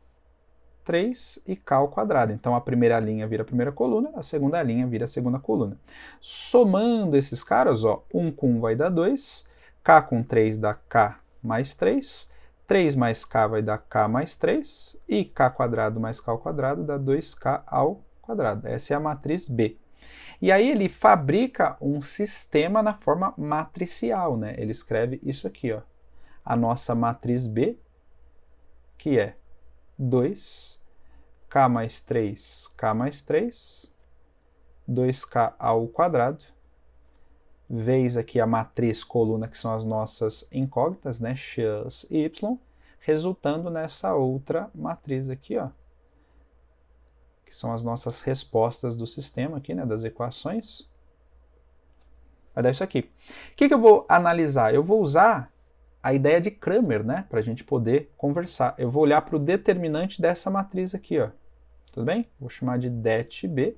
3 e K ao quadrado. Então a primeira linha vira a primeira coluna, a segunda linha vira a segunda coluna. Somando esses caras, ó, 1 com 1 vai dar 2, K com 3 dá K mais 3, 3 mais K vai dar K mais 3, e K quadrado mais K ao quadrado dá 2K ao quadrado. Essa é a matriz B. E aí ele fabrica um sistema na forma matricial, né? Ele escreve isso aqui, ó. A nossa matriz B, que é 2K mais 3, K mais 3, 2K ao quadrado, vezes aqui a matriz coluna, que são as nossas incógnitas, né? X e Y, resultando nessa outra matriz aqui, ó, que são as nossas respostas do sistema aqui, né, das equações. Vai dar isso aqui. O que eu vou analisar? Eu vou usar a ideia de Cramer, né, para a gente poder conversar. Eu vou olhar para o determinante dessa matriz aqui, ó. Tudo bem? Vou chamar de det_b,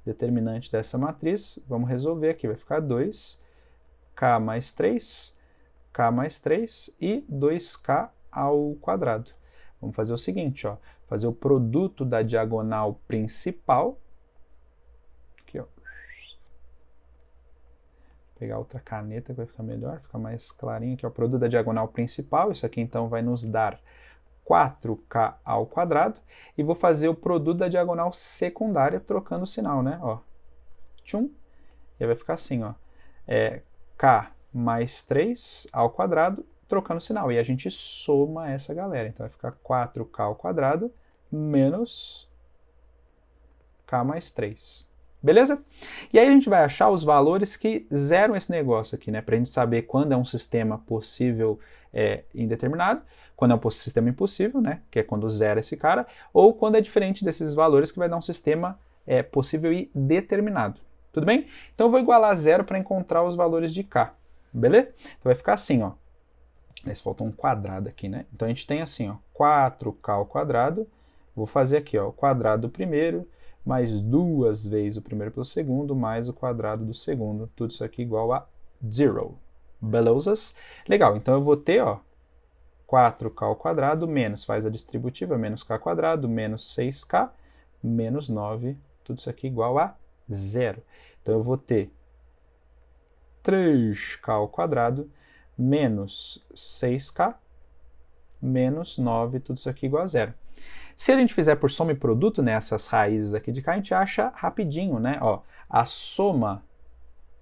determinante dessa matriz. Vamos resolver aqui, vai ficar 2k mais 3, k mais 3 e 2k ao quadrado. Vamos fazer o seguinte, ó, fazer o produto da diagonal principal. Aqui, ó. Vou pegar outra caneta que vai ficar melhor, fica mais clarinho aqui, ó, o produto da diagonal principal. Isso aqui então vai nos dar 4k ao quadrado, e vou fazer o produto da diagonal secundária trocando o sinal, né? Ó. Tchum. E aí vai ficar assim, ó. K mais 3 ao quadrado, trocando o sinal. E a gente soma essa galera. Então vai ficar 4k ao quadrado menos k mais 3. Beleza? E aí a gente vai achar os valores que zeram esse negócio aqui, né? Para a gente saber quando é um sistema possível indeterminado, quando é um sistema impossível, né? Que é quando zera esse cara, ou quando é diferente desses valores, que vai dar um sistema possível e determinado. Tudo bem? Então eu vou igualar a zero para encontrar os valores de k. Beleza? Então vai ficar assim, ó. Esse faltou um quadrado aqui, né? Então a gente tem assim, ó, 4k ao quadrado. Vou fazer aqui, ó, o quadrado do primeiro, mais 2 vezes o primeiro pelo segundo, mais o quadrado do segundo. Tudo isso aqui igual a 0. Belezas? Legal, então eu vou ter, ó, 4k ao quadrado menos, faz a distributiva, menos k quadrado, menos 6k, menos 9. Tudo isso aqui igual a 0. Então eu vou ter 3k ao quadrado menos 6k, menos 9, tudo isso aqui igual a 0. Se a gente fizer por soma e produto, né, essas raízes aqui de cá, a gente acha rapidinho, né? Ó, a soma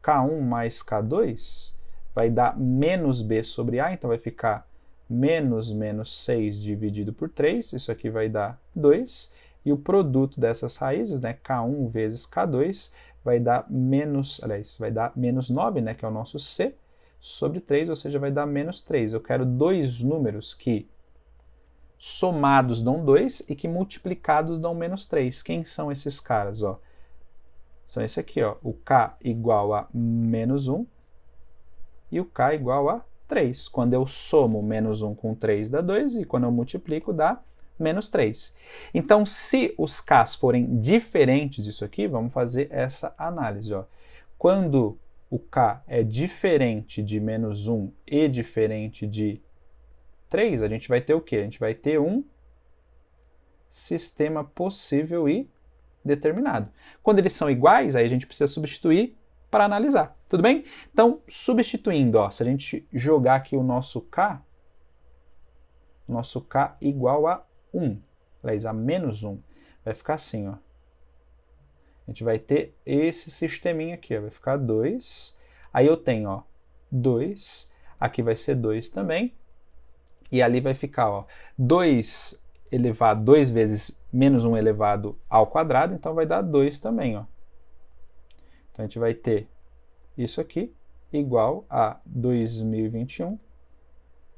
k1 mais k2 vai dar menos b sobre a, então vai ficar menos 6 dividido por 3, isso aqui vai dar 2, e o produto dessas raízes, né, k1 vezes k2, vai dar menos, aliás, vai dar menos 9, né, que é o nosso c, sobre 3, ou seja, vai dar menos 3. Eu quero dois números que somados dão 2 e que multiplicados dão menos 3. Quem são esses caras? Ó? São esse aqui, ó, o k igual a menos 1 e o k igual a 3. Quando eu somo menos 1 com 3 dá 2 e quando eu multiplico dá menos 3. Então, se os K's forem diferentes disso aqui, vamos fazer essa análise. Ó. Quando o K é diferente de menos 1 e diferente de 3, a gente vai ter o quê? A gente vai ter um sistema possível e determinado. Quando eles são iguais, aí a gente precisa substituir para analisar. Tudo bem? Então, substituindo, ó, se a gente jogar aqui o nosso K igual a 1, aliás, a menos 1, vai ficar assim, ó. A gente vai ter esse sisteminha aqui, ó, vai ficar 2. Aí eu tenho, ó, 2, aqui vai ser 2 também, e ali vai ficar, ó, 2 elevado, 2 vezes menos 1 elevado ao quadrado, então vai dar 2 também, ó. Então a gente vai ter isso aqui igual a 2021,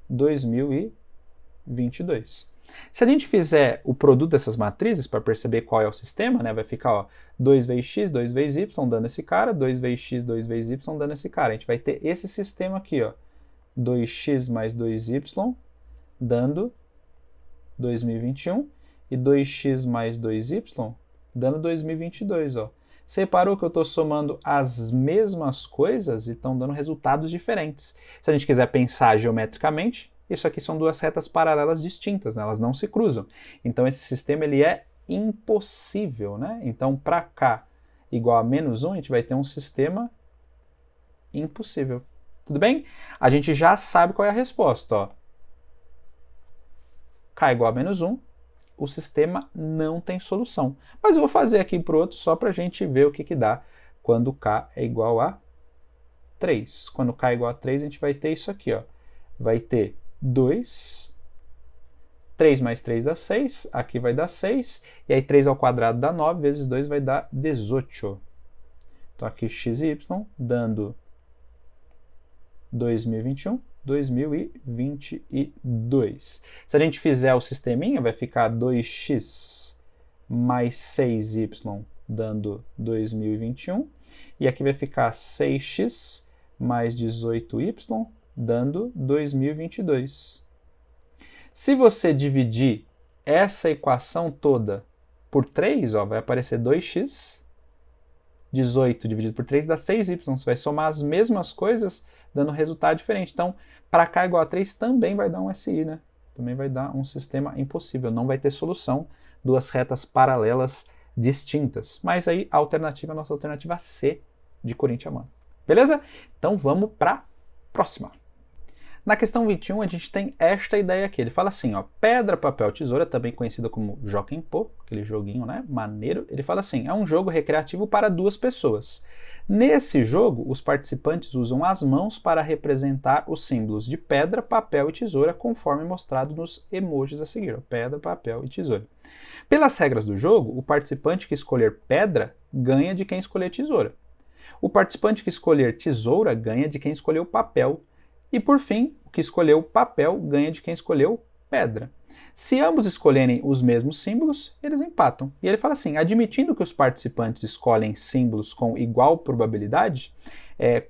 2022. Se a gente fizer o produto dessas matrizes para perceber qual é o sistema, né, vai ficar ó, 2 vezes x, 2 vezes y, dando esse cara, 2 vezes x, 2 vezes y, dando esse cara. A gente vai ter esse sistema aqui, ó, 2x mais 2y, dando 2021, e 2x mais 2y, dando 2022. Ó. Você reparou que eu estou somando as mesmas coisas e estão dando resultados diferentes. Se a gente quiser pensar geometricamente, isso aqui são duas retas paralelas distintas, né? Elas não se cruzam. Então esse sistema ele é impossível, né? Então para K igual a menos 1, a gente vai ter um sistema impossível. Tudo bem? A gente já sabe qual é a resposta. Ó. K igual a menos 1, o sistema não tem solução. Mas eu vou fazer aqui para o outro só para a gente ver o que, que dá quando K é igual a 3. Quando K é igual a 3, a gente vai ter isso aqui. Ó. Vai ter 2, 3 mais 3 dá 6, aqui vai dar 6, e aí 3 ao quadrado dá 9, vezes 2 vai dar 18. Então aqui x e y dando 2021, 2022. Se a gente fizer o sisteminha, vai ficar 2x mais 6y dando 2021, e aqui vai ficar 6x mais 18y dando 2022. Se você dividir essa equação toda por 3, ó, vai aparecer 2x, 18 dividido por 3 dá 6y. Você vai somar as mesmas coisas, dando resultado diferente. Então, para K igual a 3 também vai dar um SI, né? Também vai dar um sistema impossível, não vai ter solução, duas retas paralelas distintas. Mas aí a alternativa, a nossa alternativa C de Corinthians Mano. Beleza? Então vamos para a próxima. Na questão 21, a gente tem esta ideia aqui. Ele fala assim, ó, pedra, papel, tesoura, também conhecida como Jokenpô, aquele joguinho, né, maneiro. Ele fala assim, é um jogo recreativo para duas pessoas. Nesse jogo, os participantes usam as mãos para representar os símbolos de pedra, papel e tesoura, conforme mostrado nos emojis a seguir. Ó, pedra, papel e tesoura. Pelas regras do jogo, o participante que escolher pedra ganha de quem escolher tesoura. O participante que escolher tesoura ganha de quem escolheu papel. E, por fim, o que escolheu papel ganha de quem escolheu pedra. Se ambos escolherem os mesmos símbolos, eles empatam. E ele fala assim, admitindo que os participantes escolhem símbolos com igual probabilidade,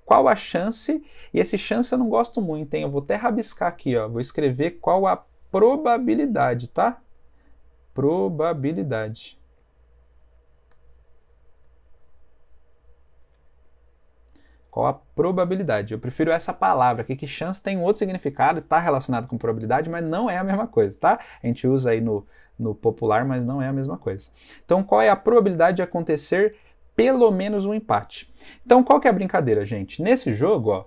qual a chance, e esse chance eu não gosto muito, hein? Eu vou até rabiscar aqui, ó, vou escrever qual a probabilidade, tá? Probabilidade. Qual a probabilidade? Eu prefiro essa palavra aqui, que chance tem um outro significado, está relacionado com probabilidade, mas não é a mesma coisa, tá? A gente usa aí no popular, mas não é a mesma coisa. Então, qual é a probabilidade de acontecer pelo menos um empate? Então, qual que é a brincadeira, gente? Nesse jogo, ó,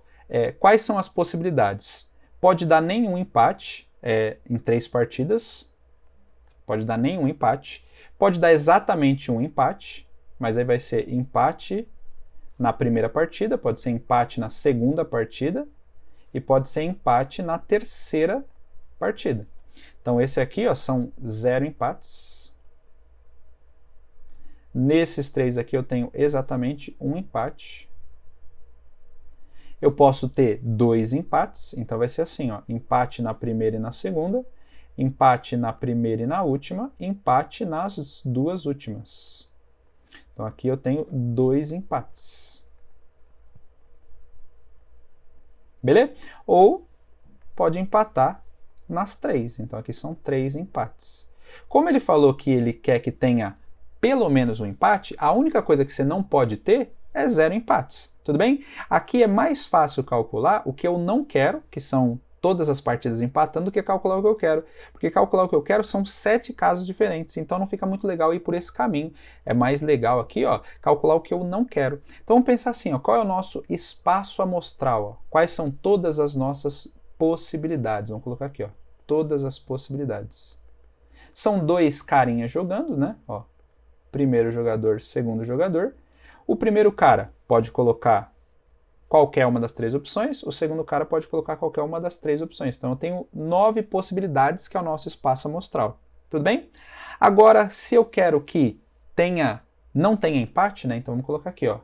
quais são as possibilidades? Pode dar nenhum empate em 3 partidas, pode dar nenhum empate, pode dar exatamente um empate, mas aí vai ser empate na primeira partida, pode ser empate na segunda partida e pode ser empate na terceira partida. Então esse aqui ó, são 0 empates. Nesses 3 aqui eu tenho exatamente um empate. Eu posso ter 2 empates, então vai ser assim, ó, empate na primeira e na segunda, empate na primeira e na última, empate nas 2 últimas. Então aqui eu tenho 2 empates. Beleza? Ou pode empatar nas 3. Então aqui são 3 empates. Como ele falou que ele quer que tenha pelo menos um empate, a única coisa que você não pode ter é 0 empates, tudo bem? Aqui é mais fácil calcular o que eu não quero, que são todas as partidas empatando, do que calcular o que eu quero. Porque calcular o que eu quero são 7 casos diferentes, então não fica muito legal ir por esse caminho. É mais legal aqui, ó, calcular o que eu não quero. Então vamos pensar assim, ó, qual é o nosso espaço amostral? Ó? Quais são todas as nossas possibilidades? Vamos colocar aqui, ó, todas as possibilidades. São 2 carinhas jogando, né? Ó, primeiro jogador, segundo jogador. O primeiro cara pode colocar qualquer uma das 3 opções, o segundo cara pode colocar qualquer uma das 3 opções. Então eu tenho 9 possibilidades, que é o nosso espaço amostral. Tudo bem? Agora, se eu quero que não tenha empate, né? Então vamos colocar aqui, ó.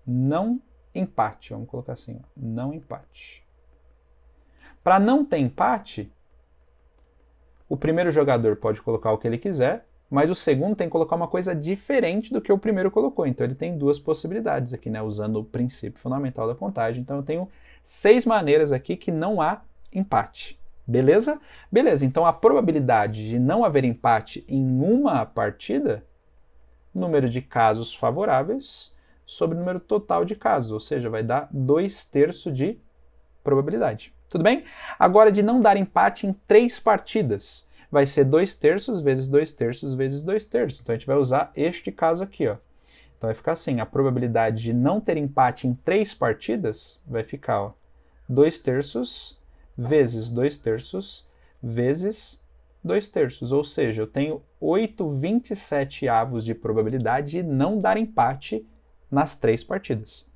Não empate. Vamos colocar assim, ó. Não empate. Para não ter empate, o primeiro jogador pode colocar o que ele quiser, mas o segundo tem que colocar uma coisa diferente do que o primeiro colocou. Então ele tem 2 possibilidades aqui, né, usando o princípio fundamental da contagem. Então eu tenho 6 maneiras aqui que não há empate. Beleza? Beleza, então a probabilidade de não haver empate em uma partida, número de casos favoráveis sobre o número total de casos, ou seja, vai dar 2/3 de probabilidade. Tudo bem? Agora, de não dar empate em 3 partidas, vai ser 2/3 vezes 2/3 vezes 2/3. Então a gente vai usar este caso aqui, ó. Então vai ficar assim, a probabilidade de não ter empate em 3 partidas vai ficar, ó, 2/3 vezes 2/3 vezes 2/3. Ou seja, eu tenho 8/27 de probabilidade de não dar empate nas 3 partidas.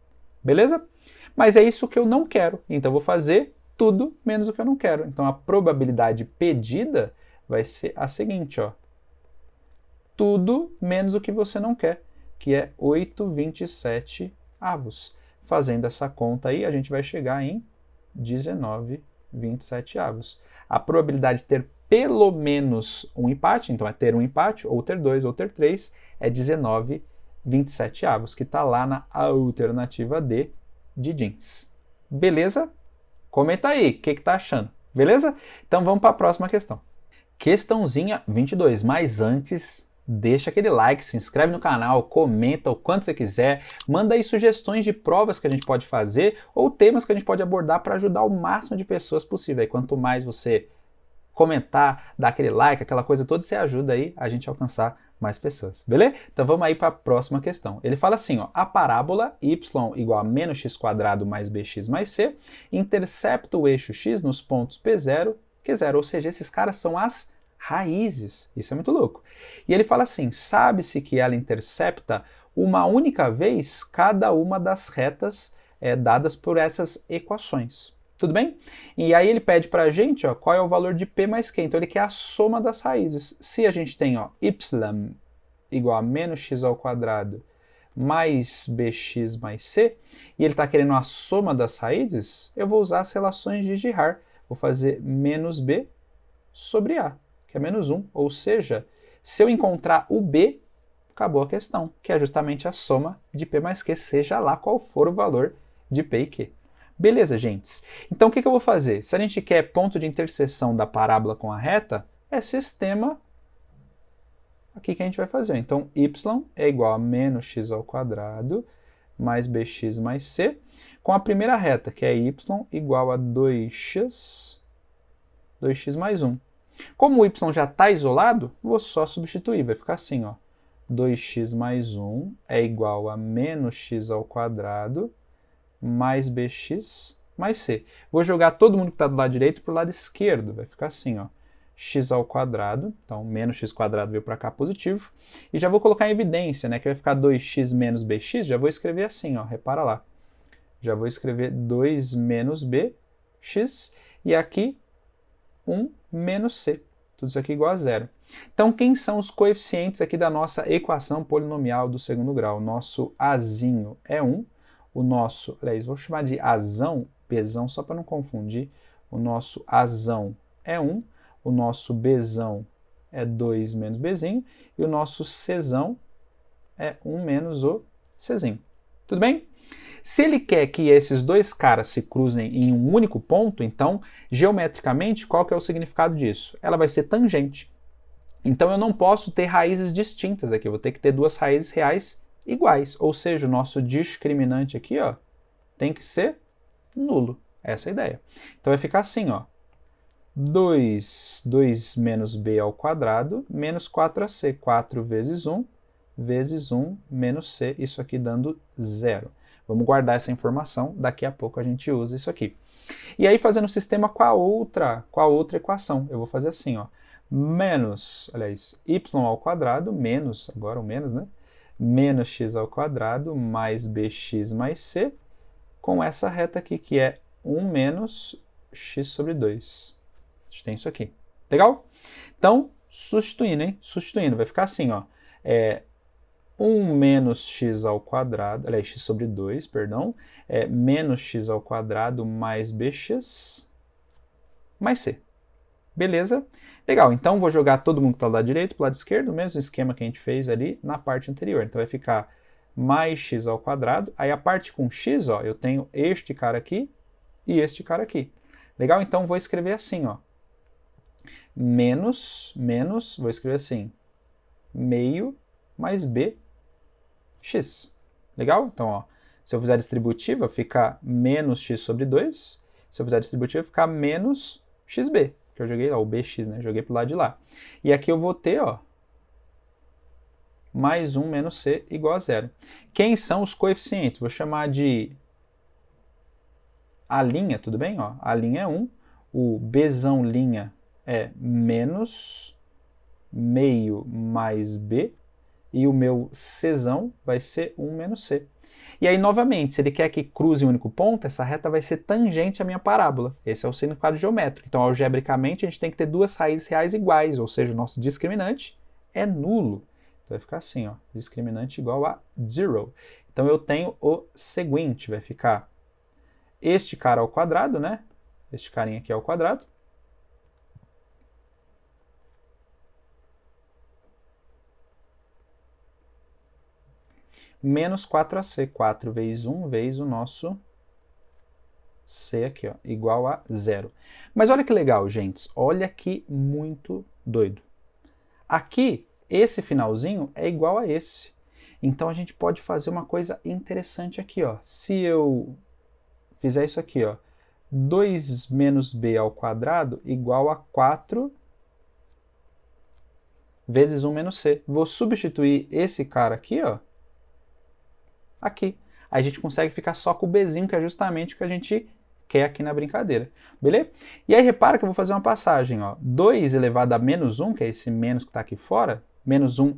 Beleza? Mas é isso que eu não quero, então eu vou fazer tudo menos o que eu não quero. Então a probabilidade pedida vai ser a seguinte, ó. Tudo menos o que você não quer, que é 8/27. Fazendo essa conta aí, a gente vai chegar em 19/27. A probabilidade de ter pelo menos um empate, então é ter um empate, ou ter 2, ou ter 3, é 19/27, que está lá na alternativa D de jeans. Beleza? Comenta aí, o que tá achando? Beleza? Então vamos para a próxima questão. Questãozinha 22, mas antes, deixa aquele like, se inscreve no canal, comenta o quanto você quiser, manda aí sugestões de provas que a gente pode fazer ou temas que a gente pode abordar para ajudar o máximo de pessoas possível. E quanto mais você comentar, dar aquele like, aquela coisa toda, você ajuda aí a gente a alcançar mais pessoas, beleza? Então vamos aí para a próxima questão. Ele fala assim, ó, a parábola y igual a menos x² mais bx mais c intercepta o eixo x nos pontos P0, Q0, ou seja, esses caras são as raízes. Isso é muito louco. E ele fala assim, sabe-se que ela intercepta uma única vez cada uma das retas dadas por essas equações. Tudo bem? E aí ele pede para a gente, ó, qual é o valor de P mais Q. Então ele quer a soma das raízes. Se a gente tem, ó, y igual a menos x² mais bx mais c, e ele está querendo a soma das raízes, eu vou usar as relações de Girard. Vou fazer menos b sobre a, que é menos 1. Ou seja, se eu encontrar o b, acabou a questão, que é justamente a soma de P mais Q, seja lá qual for o valor de P e Q. Beleza, gente? Então o que eu vou fazer? Se a gente quer ponto de interseção da parábola com a reta, é sistema aqui que a gente vai fazer. Então y é igual a menos x² mais bx mais c, com a primeira reta, que é y igual a 2x mais 1. Como o y já está isolado, vou só substituir, vai ficar assim, ó. 2x mais 1 é igual a menos x² mais bx mais c. Vou jogar todo mundo que está do lado direito para o lado esquerdo. Vai ficar assim, ó, x², então menos x² veio para cá positivo. E já vou colocar em evidência, né, que vai ficar 2x menos bx, já vou escrever assim, ó, repara lá. Já vou escrever 2 menos bx e aqui 1 menos c. Tudo isso aqui igual a 0. Então, quem são os coeficientes aqui da nossa equação polinomial do segundo grau? O nosso azinho é 1. O nosso, aliás, vou chamar de azão, bzão, só para não confundir. O nosso azão é 1, o nosso bzão é 2 menos bzinho, e o nosso czão é 1 menos o czinho. Tudo bem? Se ele quer que esses dois caras se cruzem em um único ponto, então, geometricamente, qual que é o significado disso? Ela vai ser tangente. Então eu não posso ter raízes distintas aqui, eu vou ter que ter duas raízes reais iguais, ou seja, o nosso discriminante aqui, ó, tem que ser nulo. Essa é a ideia. Então vai ficar assim, ó, 2 menos b ao quadrado menos 4ac, 4 vezes 1 menos c, isso aqui dando 0. Vamos guardar essa informação, daqui a pouco a gente usa isso aqui. E aí fazendo o sistema com a outra equação, eu vou fazer assim, ó, menos, aliás, y ao quadrado, menos, agora o menos, né? Menos x ao quadrado mais bx mais c, com essa reta aqui, que é 1 menos x sobre 2. A gente tem isso aqui. Legal? Então, substituindo, hein? Substituindo, vai ficar assim, ó. 1 menos x ao quadrado, aliás, x sobre 2, perdão, menos x ao quadrado mais bx mais c. Beleza? Legal, então vou jogar todo mundo para o lado direito, para o lado esquerdo, o mesmo esquema que a gente fez ali na parte anterior. Então vai ficar mais x ao quadrado, aí a parte com x, ó, eu tenho este cara aqui e este cara aqui. Legal? Então vou escrever assim, ó, menos, vou escrever assim, meio mais bx. Legal? Então, ó, se eu fizer a distributiva, fica menos x sobre 2. Se eu fizer a distributiva, fica menos xb, que eu joguei lá, o bx, né? Joguei pro lado de lá. E aqui eu vou ter, ó, mais 1 menos c igual a 0. Quem são os coeficientes? Vou chamar de a linha, tudo bem? Ó, a linha é 1, o bzão linha é menos meio mais b, e o meu czão vai ser 1 menos c. E aí, novamente, se ele quer que cruze um único ponto, essa reta vai ser tangente à minha parábola. Esse é o significado geométrico. Então, algebricamente, a gente tem que ter duas raízes reais iguais, ou seja, o nosso discriminante é nulo. Então, vai ficar assim, ó, discriminante igual a 0. Então, eu tenho o seguinte, vai ficar este cara ao quadrado, né? Este carinha aqui ao quadrado. Menos 4ac, 4 vezes 1 vezes o nosso c aqui, ó, igual a 0. Mas olha que legal, gente, olha que muito doido. Aqui, esse finalzinho é igual a esse. Então a gente pode fazer uma coisa interessante aqui, ó. Se eu fizer isso aqui, ó, 2 menos b ao quadrado igual a 4 vezes 1 menos c. Vou substituir esse cara aqui, ó, aqui. Aí a gente consegue ficar só com o bzinho, que é justamente o que a gente quer aqui na brincadeira. Beleza? E aí repara que eu vou fazer uma passagem, ó. 2 elevado a menos 1, que é esse menos que está aqui fora, menos 1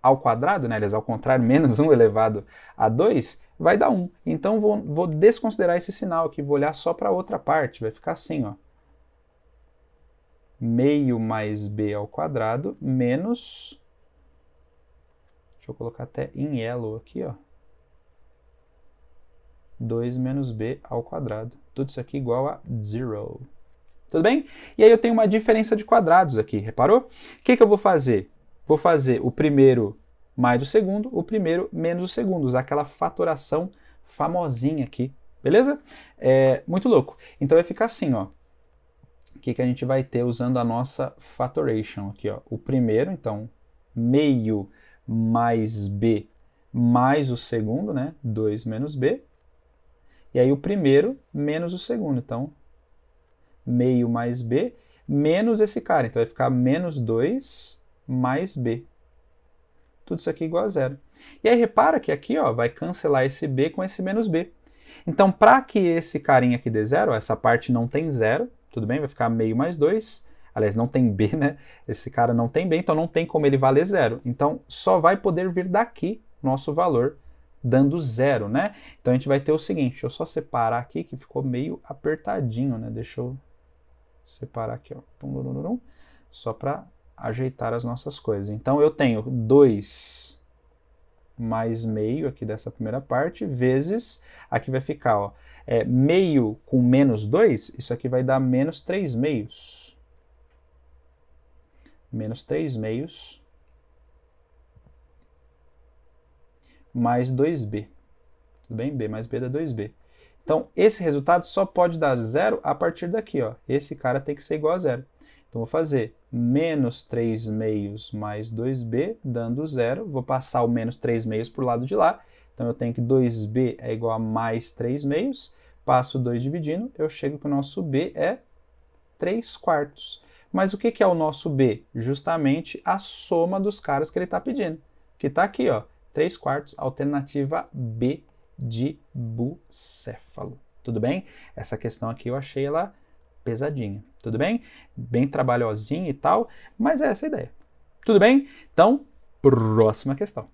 ao quadrado, né? Aliás, ao contrário, menos 1 elevado a 2, vai dar 1. Então vou desconsiderar esse sinal aqui, vou olhar só para a outra parte. Vai ficar assim, ó. Meio mais b ao quadrado menos... Deixa eu colocar até em yellow aqui, ó. 2 menos b ao quadrado. Tudo isso aqui igual a 0. Tudo bem? E aí eu tenho uma diferença de quadrados aqui, reparou? O que eu vou fazer? Vou fazer o primeiro mais o segundo, o primeiro menos o segundo, usar aquela fatoração famosinha aqui, beleza? Muito louco. Então vai ficar assim, ó. O que a gente vai ter usando a nossa fatoration aqui, ó. O primeiro, então, meio mais b mais o segundo, né? 2 menos b. E aí o primeiro menos o segundo, então, meio mais b menos esse cara. Então vai ficar menos 2 mais b. Tudo isso aqui igual a 0. E aí repara que aqui, ó, vai cancelar esse b com esse menos b. Então, para que esse carinha aqui dê 0, essa parte não tem 0, tudo bem? Vai ficar meio mais 2. Aliás, não tem b, né? Esse cara não tem b, então não tem como ele valer 0. Então, só vai poder vir daqui nosso valor dando 0, né? Então a gente vai ter o seguinte, deixa eu só separar aqui, que ficou meio apertadinho, né? Deixa eu separar aqui, ó, só para ajeitar as nossas coisas. Então eu tenho 2 mais meio aqui dessa primeira parte, vezes, aqui vai ficar, ó, meio com menos 2, isso aqui vai dar menos 3 meios. Menos 3 meios mais 2b. Tudo bem? b mais b dá 2b. Então, esse resultado só pode dar 0 a partir daqui, ó. Esse cara tem que ser igual a 0. Então, vou fazer menos 3 meios mais 2b, dando 0. Vou passar o menos 3 meios para o lado de lá. Então, eu tenho que 2b é igual a mais 3 meios. Passo 2 dividindo, eu chego que o nosso b é 3 quartos. Mas o que é o nosso b? Justamente a soma dos caras que ele está pedindo. Que está aqui, ó, 3 quartos, alternativa B de bucéfalo. Tudo bem? Essa questão aqui eu achei ela pesadinha. Tudo bem? Bem trabalhosinha e tal, mas é essa a ideia. Tudo bem? Então, próxima questão.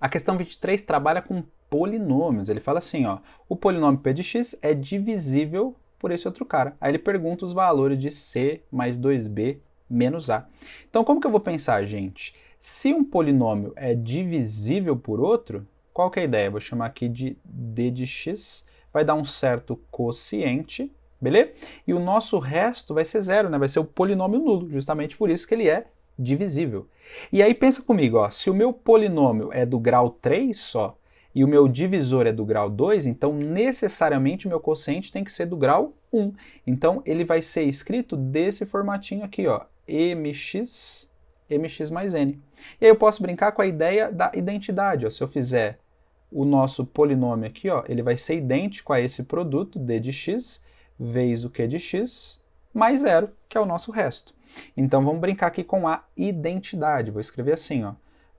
A questão 23 trabalha com polinômios. Ele fala assim, ó, o polinômio p de x é divisível por esse outro cara. Aí ele pergunta os valores de c mais 2b menos a. Então, como que eu vou pensar, gente? Se um polinômio é divisível por outro, qual que é a ideia? Eu vou chamar aqui de d de x, vai dar um certo quociente, beleza? E o nosso resto vai ser zero, né? Vai ser o polinômio nulo, justamente por isso que ele é divisível. E aí pensa comigo, ó, se o meu polinômio é do grau 3 só, e o meu divisor é do grau 2, então necessariamente o meu quociente tem que ser do grau 1. Então ele vai ser escrito desse formatinho aqui, ó, mx mais n. E aí eu posso brincar com a ideia da identidade, ó. Se eu fizer o nosso polinômio aqui, ó, ele vai ser idêntico a esse produto, d de x, vezes o q de x, mais zero, que é o nosso resto. Então vamos brincar aqui com a identidade. Vou escrever assim, ó,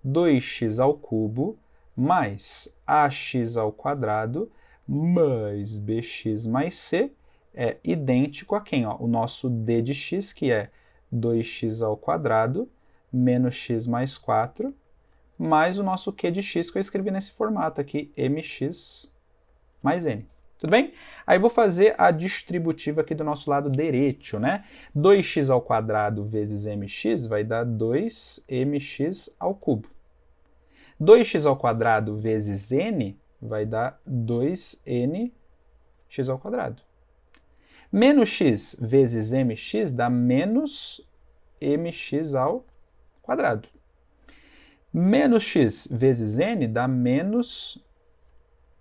2x ao cubo mais ax ao quadrado mais bx mais c é idêntico a quem? Ó? O nosso d de x, que é 2x ao quadrado menos x mais 4, mais o nosso q de x, que eu escrevi nesse formato aqui, mx mais n. Tudo bem? Aí vou fazer a distributiva aqui do nosso lado direito, né? 2x ao quadrado vezes mx vai dar 2mx ao cubo. 2x ao quadrado vezes n vai dar 2nx ao quadrado. Menos x vezes mx dá menos mx ao quadrado. Menos x vezes n dá menos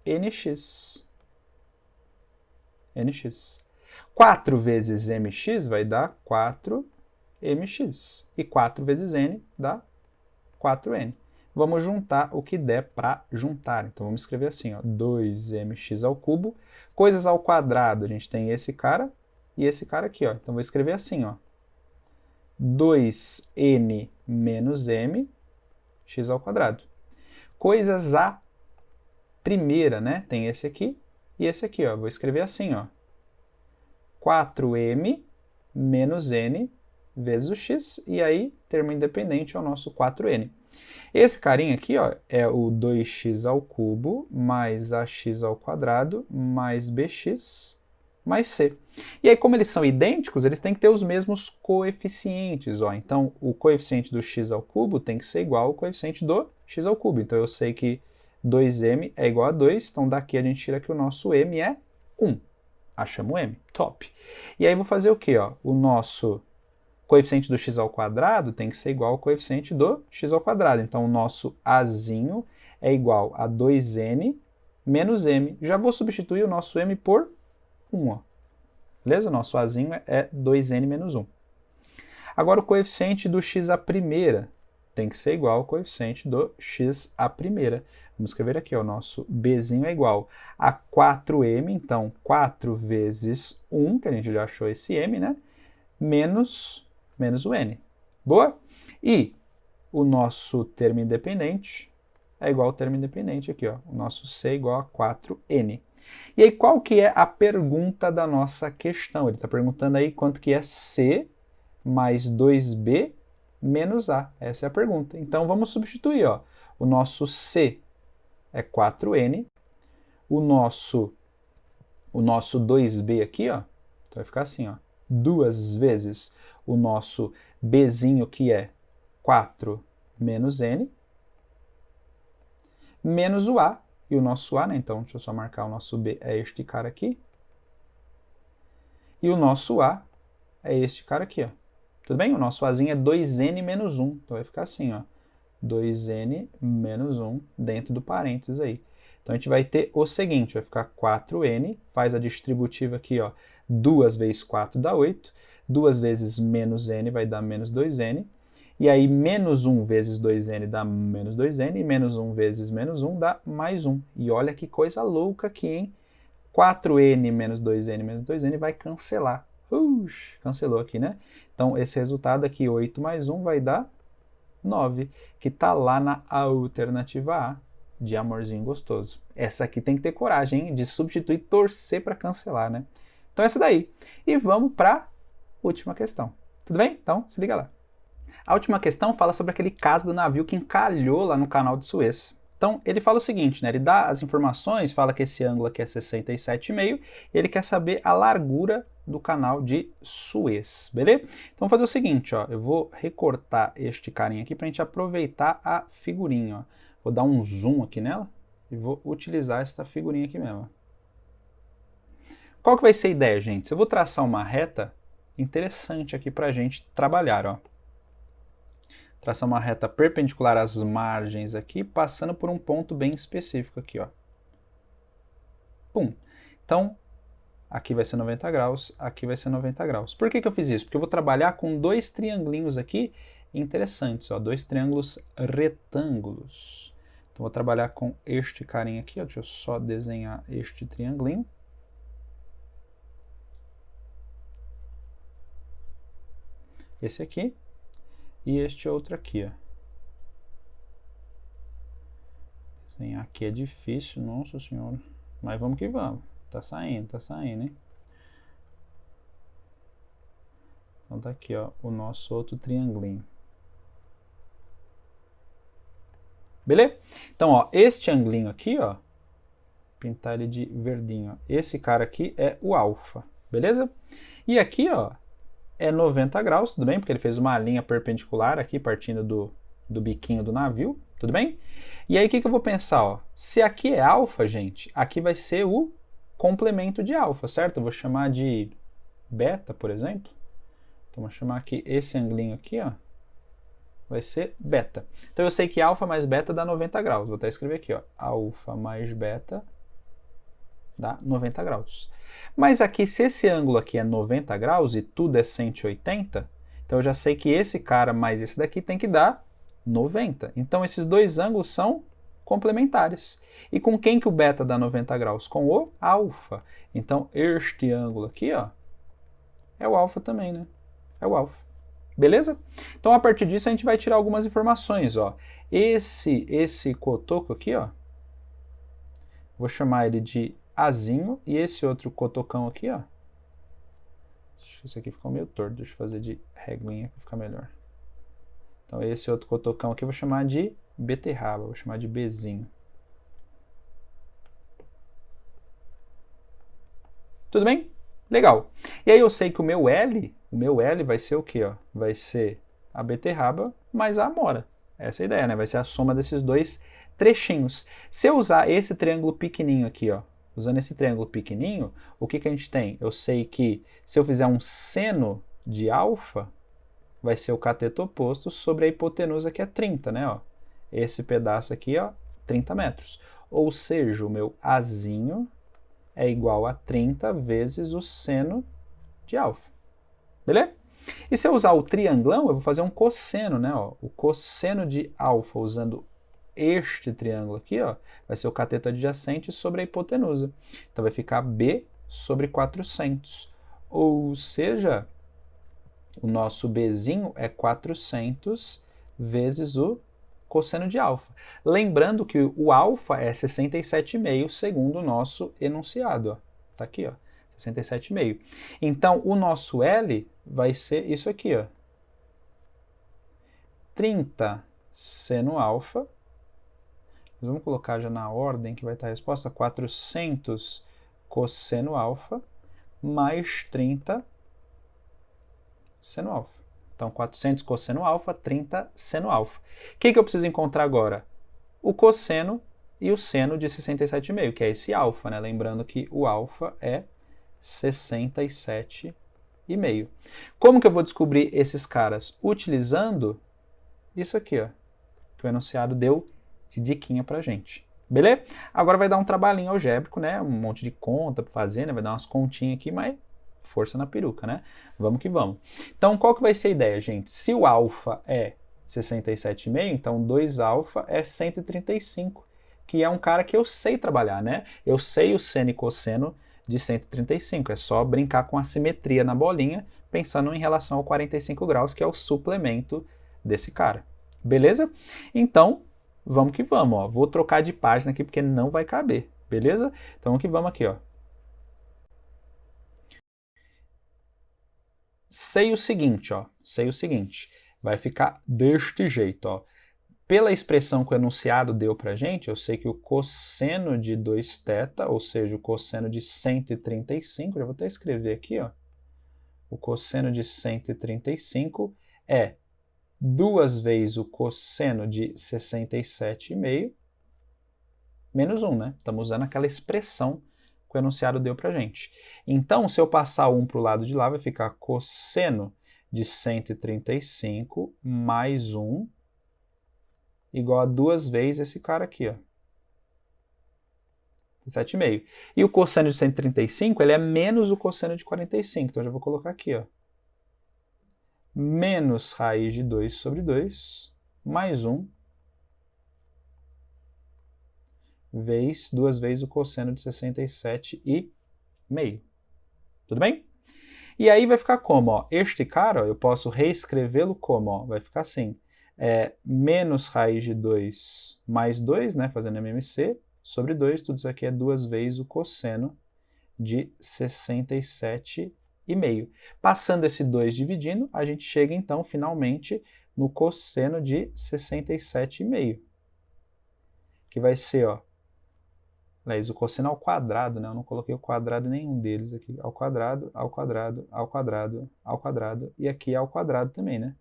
nx. 4 vezes mx vai dar 4mx. E 4 vezes n dá 4n. Vamos juntar o que der para juntar. Então, vamos escrever assim, ó, 2mx ao cubo. Coisas ao quadrado, a gente tem esse cara e esse cara aqui, ó. Então, vou escrever assim, ó, 2n menos m, x ao quadrado. Coisas à primeira, né? Tem esse aqui e esse aqui, ó. Vou escrever assim, ó, 4m menos n vezes o x, e aí, termo independente é o nosso 4n. Esse carinha aqui, ó, é o 2x ao cubo mais ax ao quadrado mais bx mais c. E aí, como eles são idênticos, eles têm que ter os mesmos coeficientes, ó. Então, o coeficiente do x ao cubo tem que ser igual ao coeficiente do x ao cubo. Então, eu sei que 2m é igual a 2, então daqui a gente tira que o nosso m é 1. Achamos o m, top. E aí, vou fazer o quê, ó? O nosso coeficiente do x ao quadrado tem que ser igual ao coeficiente do x ao quadrado. Então, o nosso azinho é igual a 2n menos m. Já vou substituir o nosso m por 1. Ó. Beleza? O nosso azinho é 2n menos 1. Agora, o coeficiente do x à primeira tem que ser igual ao coeficiente do x à primeira. Vamos escrever aqui, ó, o nosso bzinho é igual a 4m, então 4 vezes 1, que a gente já achou esse m, né? Menos o n. Boa? E o nosso termo independente é igual ao termo independente aqui, ó. O nosso c é igual a 4n. E aí, qual que é a pergunta da nossa questão? Ele está perguntando aí quanto que é c mais 2b menos a. Essa é a pergunta. Então, vamos substituir, ó. O nosso c é 4n. O nosso 2b aqui, ó, então vai ficar assim, ó. 2 vezes o nosso bzinho, que é 4 menos n, menos o a, e o nosso a, né? Então, deixa eu só marcar o nosso b, é este cara aqui, e o nosso a é este cara aqui, ó. Tudo bem? O nosso azinho é 2n menos 1, então vai ficar assim, ó, 2n menos 1 dentro do parênteses aí. Então, a gente vai ter o seguinte, vai ficar 4n, faz a distributiva aqui, ó, 2 vezes 4 dá 8, 2 vezes menos n vai dar menos 2n. E aí, menos 1 vezes 2n dá menos 2n, e menos 1 vezes menos 1 dá mais 1. E olha que coisa louca aqui, hein? 4n menos 2n vai cancelar. Cancelou aqui, né? Então, esse resultado aqui, 8 mais 1, vai dar 9, que está lá na alternativa A, de amorzinho gostoso. Essa aqui tem que ter coragem, hein, de substituir, torcer para cancelar, né? Então, essa daí. E vamos para a última questão. Tudo bem? Então, se liga lá. A última questão fala sobre aquele caso do navio que encalhou lá no canal de Suez. Então, ele fala o seguinte, né? Ele dá as informações, fala que esse ângulo aqui é 67,5 e ele quer saber a largura do canal de Suez, beleza? Então, vou fazer o seguinte, ó, eu vou recortar este carinha aqui para a gente aproveitar a figurinha, ó. Vou dar um zoom aqui nela e vou utilizar essa figurinha aqui mesmo. Qual que vai ser a ideia, gente? Eu vou traçar uma reta interessante aqui para a gente trabalhar, ó. Traçar uma reta perpendicular às margens aqui, passando por um ponto bem específico aqui, ó. Pum. Então, aqui vai ser 90 graus, aqui vai ser 90 graus. Por que eu fiz isso? Porque eu vou trabalhar com dois triangulinhos aqui interessantes, ó, dois triângulos retângulos. Então, vou trabalhar com este carinha aqui, ó. Deixa eu só desenhar este triangulinho. Esse aqui. E este outro aqui, ó. Desenhar aqui é difícil, nossa senhora. Mas vamos que vamos. Tá saindo, hein? Então tá aqui, ó, o nosso outro triangulinho. Beleza? Então, ó, este angulinho aqui, ó, pintar ele de verdinho, ó. Esse cara aqui é o alfa, beleza? E aqui, ó, é 90 graus, tudo bem? Porque ele fez uma linha perpendicular aqui, partindo do biquinho do navio, tudo bem? E aí, o que eu vou pensar, ó? Se aqui é alfa, gente, aqui vai ser o complemento de alfa, certo? Eu vou chamar de beta, por exemplo. Então, vou chamar aqui esse angulinho aqui, ó, vai ser beta. Então, eu sei que alfa mais beta dá 90 graus. Vou até escrever aqui, ó, alfa mais beta dá 90 graus. Mas aqui, se esse ângulo aqui é 90 graus e tudo é 180, então eu já sei que esse cara mais esse daqui tem que dar 90. Então, esses dois ângulos são complementares. E com quem que o beta dá 90 graus? Com o alfa. Então, este ângulo aqui, ó, é o alfa também, né? É o alfa. Beleza? Então, a partir disso, a gente vai tirar algumas informações, ó. Esse cotoco aqui, ó, vou chamar ele de Azinho, e esse outro cotocão aqui, ó, esse aqui ficou meio torto, deixa eu fazer de reguinha para ficar melhor. Então, esse outro cotocão aqui eu vou chamar de beterraba, vou chamar de Bzinho. Tudo bem? Legal. E aí eu sei que o meu L vai ser o quê, ó? Vai ser a beterraba mais a amora. Essa é a ideia, né? Vai ser a soma desses dois trechinhos. Se eu usar esse triângulo pequenininho aqui, ó, usando esse triângulo pequenininho, o que a gente tem? Eu sei que se eu fizer um seno de alfa, vai ser o cateto oposto sobre a hipotenusa, que é 30, né? Ó. Esse pedaço aqui, ó, 30 metros. Ou seja, o meu Azinho é igual a 30 vezes o seno de alfa. Beleza? E se eu usar o trianglão, eu vou fazer um cosseno, né? Ó. O cosseno de alfa, usando este triângulo aqui, ó, vai ser o cateto adjacente sobre a hipotenusa. Então, vai ficar B sobre 400. Ou seja, o nosso Bzinho é 400 vezes o cosseno de alfa. Lembrando que o alfa é 67,5 segundo o nosso enunciado. Ó. Tá aqui, ó, 67,5. Então, o nosso L vai ser isso aqui, ó. 30 seno alfa. Vamos colocar já na ordem que vai estar a resposta. 400 cosseno alfa mais 30 seno alfa. Então, 400 cosseno alfa, 30 seno alfa. O que eu preciso encontrar agora? O cosseno e o seno de 67,5, que é esse alfa, né? Lembrando que o alfa é 67,5. Como que eu vou descobrir esses caras? Utilizando isso aqui, ó, que o enunciado deu de diquinha pra gente. Beleza? Agora vai dar um trabalhinho algébrico, né? Um monte de conta para fazer, né? Vai dar umas continhas aqui, mas força na peruca, né? Vamos que vamos. Então, qual que vai ser a ideia, gente? Se o alfa é 67,5, então 2 alfa é 135, que é um cara que eu sei trabalhar, né? Eu sei o seno e cosseno de 135, é só brincar com a simetria na bolinha, pensando em relação ao 45 graus, que é o suplemento desse cara. Beleza? Então, vamos que vamos, ó. Vou trocar de página aqui porque não vai caber, beleza? Então, vamos que vamos aqui, ó. Sei o seguinte, ó. Sei o seguinte. Vai ficar deste jeito, ó. Pela expressão que o enunciado deu pra gente, eu sei que o cosseno de 2θ, ou seja, o cosseno de 135, já vou até escrever aqui, ó. O cosseno de 135 é 2 vezes o cosseno de 67,5 menos 1, né? Estamos usando aquela expressão que o enunciado deu pra gente. Então, se eu passar 1 para o lado de lá, vai ficar cosseno de 135 mais 1 igual a 2 vezes esse cara aqui, ó. 7,5. E o cosseno de 135, ele é menos o cosseno de 45. Então, eu já vou colocar aqui, ó. Menos raiz de 2 sobre 2, mais 1, vezes 2 vezes o cosseno de 67,5. Tudo bem? E aí vai ficar como? Ó, este cara, ó, eu posso reescrevê-lo como? Ó, vai ficar assim. Menos raiz de 2 mais 2, né, fazendo MMC, sobre 2, tudo isso aqui é 2 vezes o cosseno de 67,5. Passando esse 2 dividindo, a gente chega então finalmente no cosseno de 67,5, que vai ser, ó, aliás, o cosseno ao quadrado, né? Eu não coloquei o quadrado em nenhum deles aqui. Ao quadrado, ao quadrado, ao quadrado, ao quadrado, e aqui ao quadrado também, né?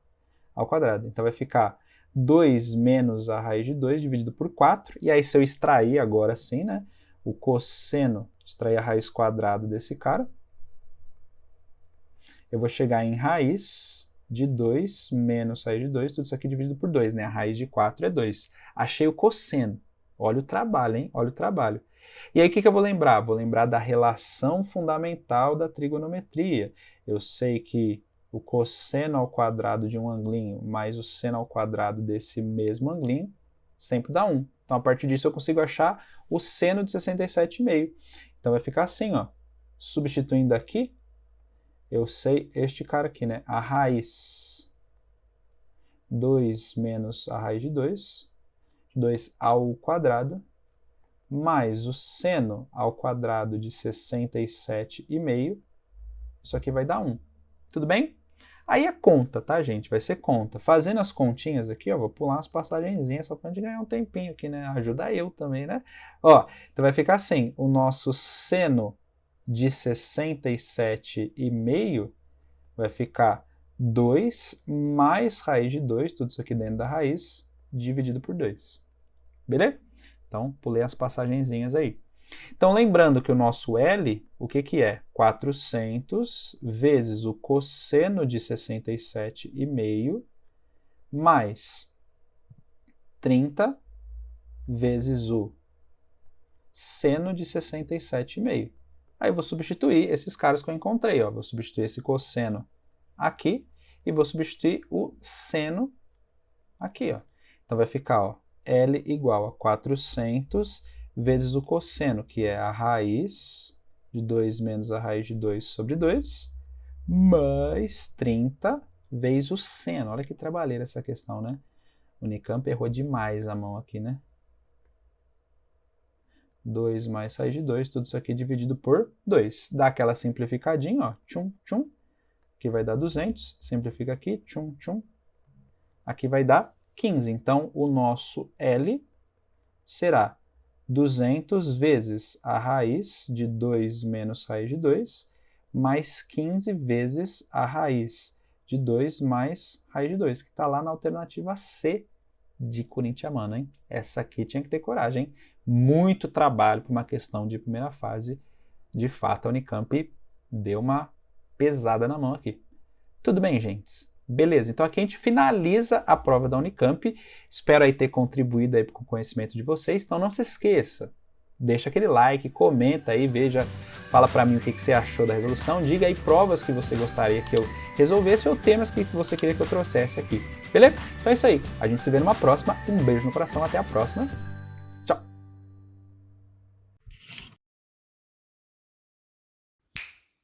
Ao quadrado. Então vai ficar 2 menos a raiz de 2 dividido por 4, e aí se eu extrair agora sim, né? O cosseno, extrair a raiz quadrada desse cara, eu vou chegar em raiz de 2 menos raiz de 2, tudo isso aqui dividido por 2, né? A raiz de 4 é 2. Achei o cosseno. Olha o trabalho, hein? Olha o trabalho. E aí o que eu vou lembrar? Vou lembrar da relação fundamental da trigonometria. Eu sei que o cosseno ao quadrado de um anglinho mais o seno ao quadrado desse mesmo anglinho sempre dá 1. Então, a partir disso, eu consigo achar o seno de 67,5. Então, vai ficar assim, ó. Substituindo aqui, eu sei este cara aqui, né? A raiz 2 menos a raiz de 2, 2 ao quadrado, mais o seno ao quadrado de 67,5, isso aqui vai dar 1. Tudo bem? Aí é conta, tá, gente? Vai ser conta. Fazendo as continhas aqui, ó, vou pular umas passagenzinhas só pra gente ganhar um tempinho aqui, né? Ajuda eu também, né? Ó, então vai ficar assim, o nosso seno de 67,5 vai ficar 2 mais raiz de 2, tudo isso aqui dentro da raiz, dividido por 2. Beleza? Então, pulei as passagenzinhas aí. Então, lembrando que o nosso L, o que é? 400 vezes o cosseno de 67,5 mais 30 vezes o seno de 67,5. Aí eu vou substituir esses caras que eu encontrei. Ó. Vou substituir esse cosseno aqui e vou substituir o seno aqui. Ó. Então, vai ficar, ó, L igual a 400 vezes o cosseno, que é a raiz de 2 menos a raiz de 2 sobre 2, mais 30 vezes o seno. Olha que trabalheira essa questão, né? O Unicamp errou demais a mão aqui, né? 2 mais raiz de 2, tudo isso aqui dividido por 2. Dá aquela simplificadinha, ó, tchum, tchum, que vai dar 200. Simplifica aqui, tchum, tchum. Aqui vai dar 15. Então, o nosso L será 200 vezes a raiz de 2 menos raiz de 2, mais 15 vezes a raiz de 2 mais raiz de 2, que está lá na alternativa C de corintiamano, hein? Essa aqui tinha que ter coragem, hein? Muito trabalho para uma questão de primeira fase. De fato, a Unicamp deu uma pesada na mão aqui. Tudo bem, gente? Beleza, então aqui a gente finaliza a prova da Unicamp. Espero aí ter contribuído aí com o conhecimento de vocês. Então não se esqueça, deixa aquele like, comenta aí, veja, fala pra mim o que você achou da resolução, diga aí provas que você gostaria que eu resolvesse ou temas que você queria que eu trouxesse aqui, beleza? Então é isso aí, a gente se vê numa próxima, um beijo no coração, até a próxima.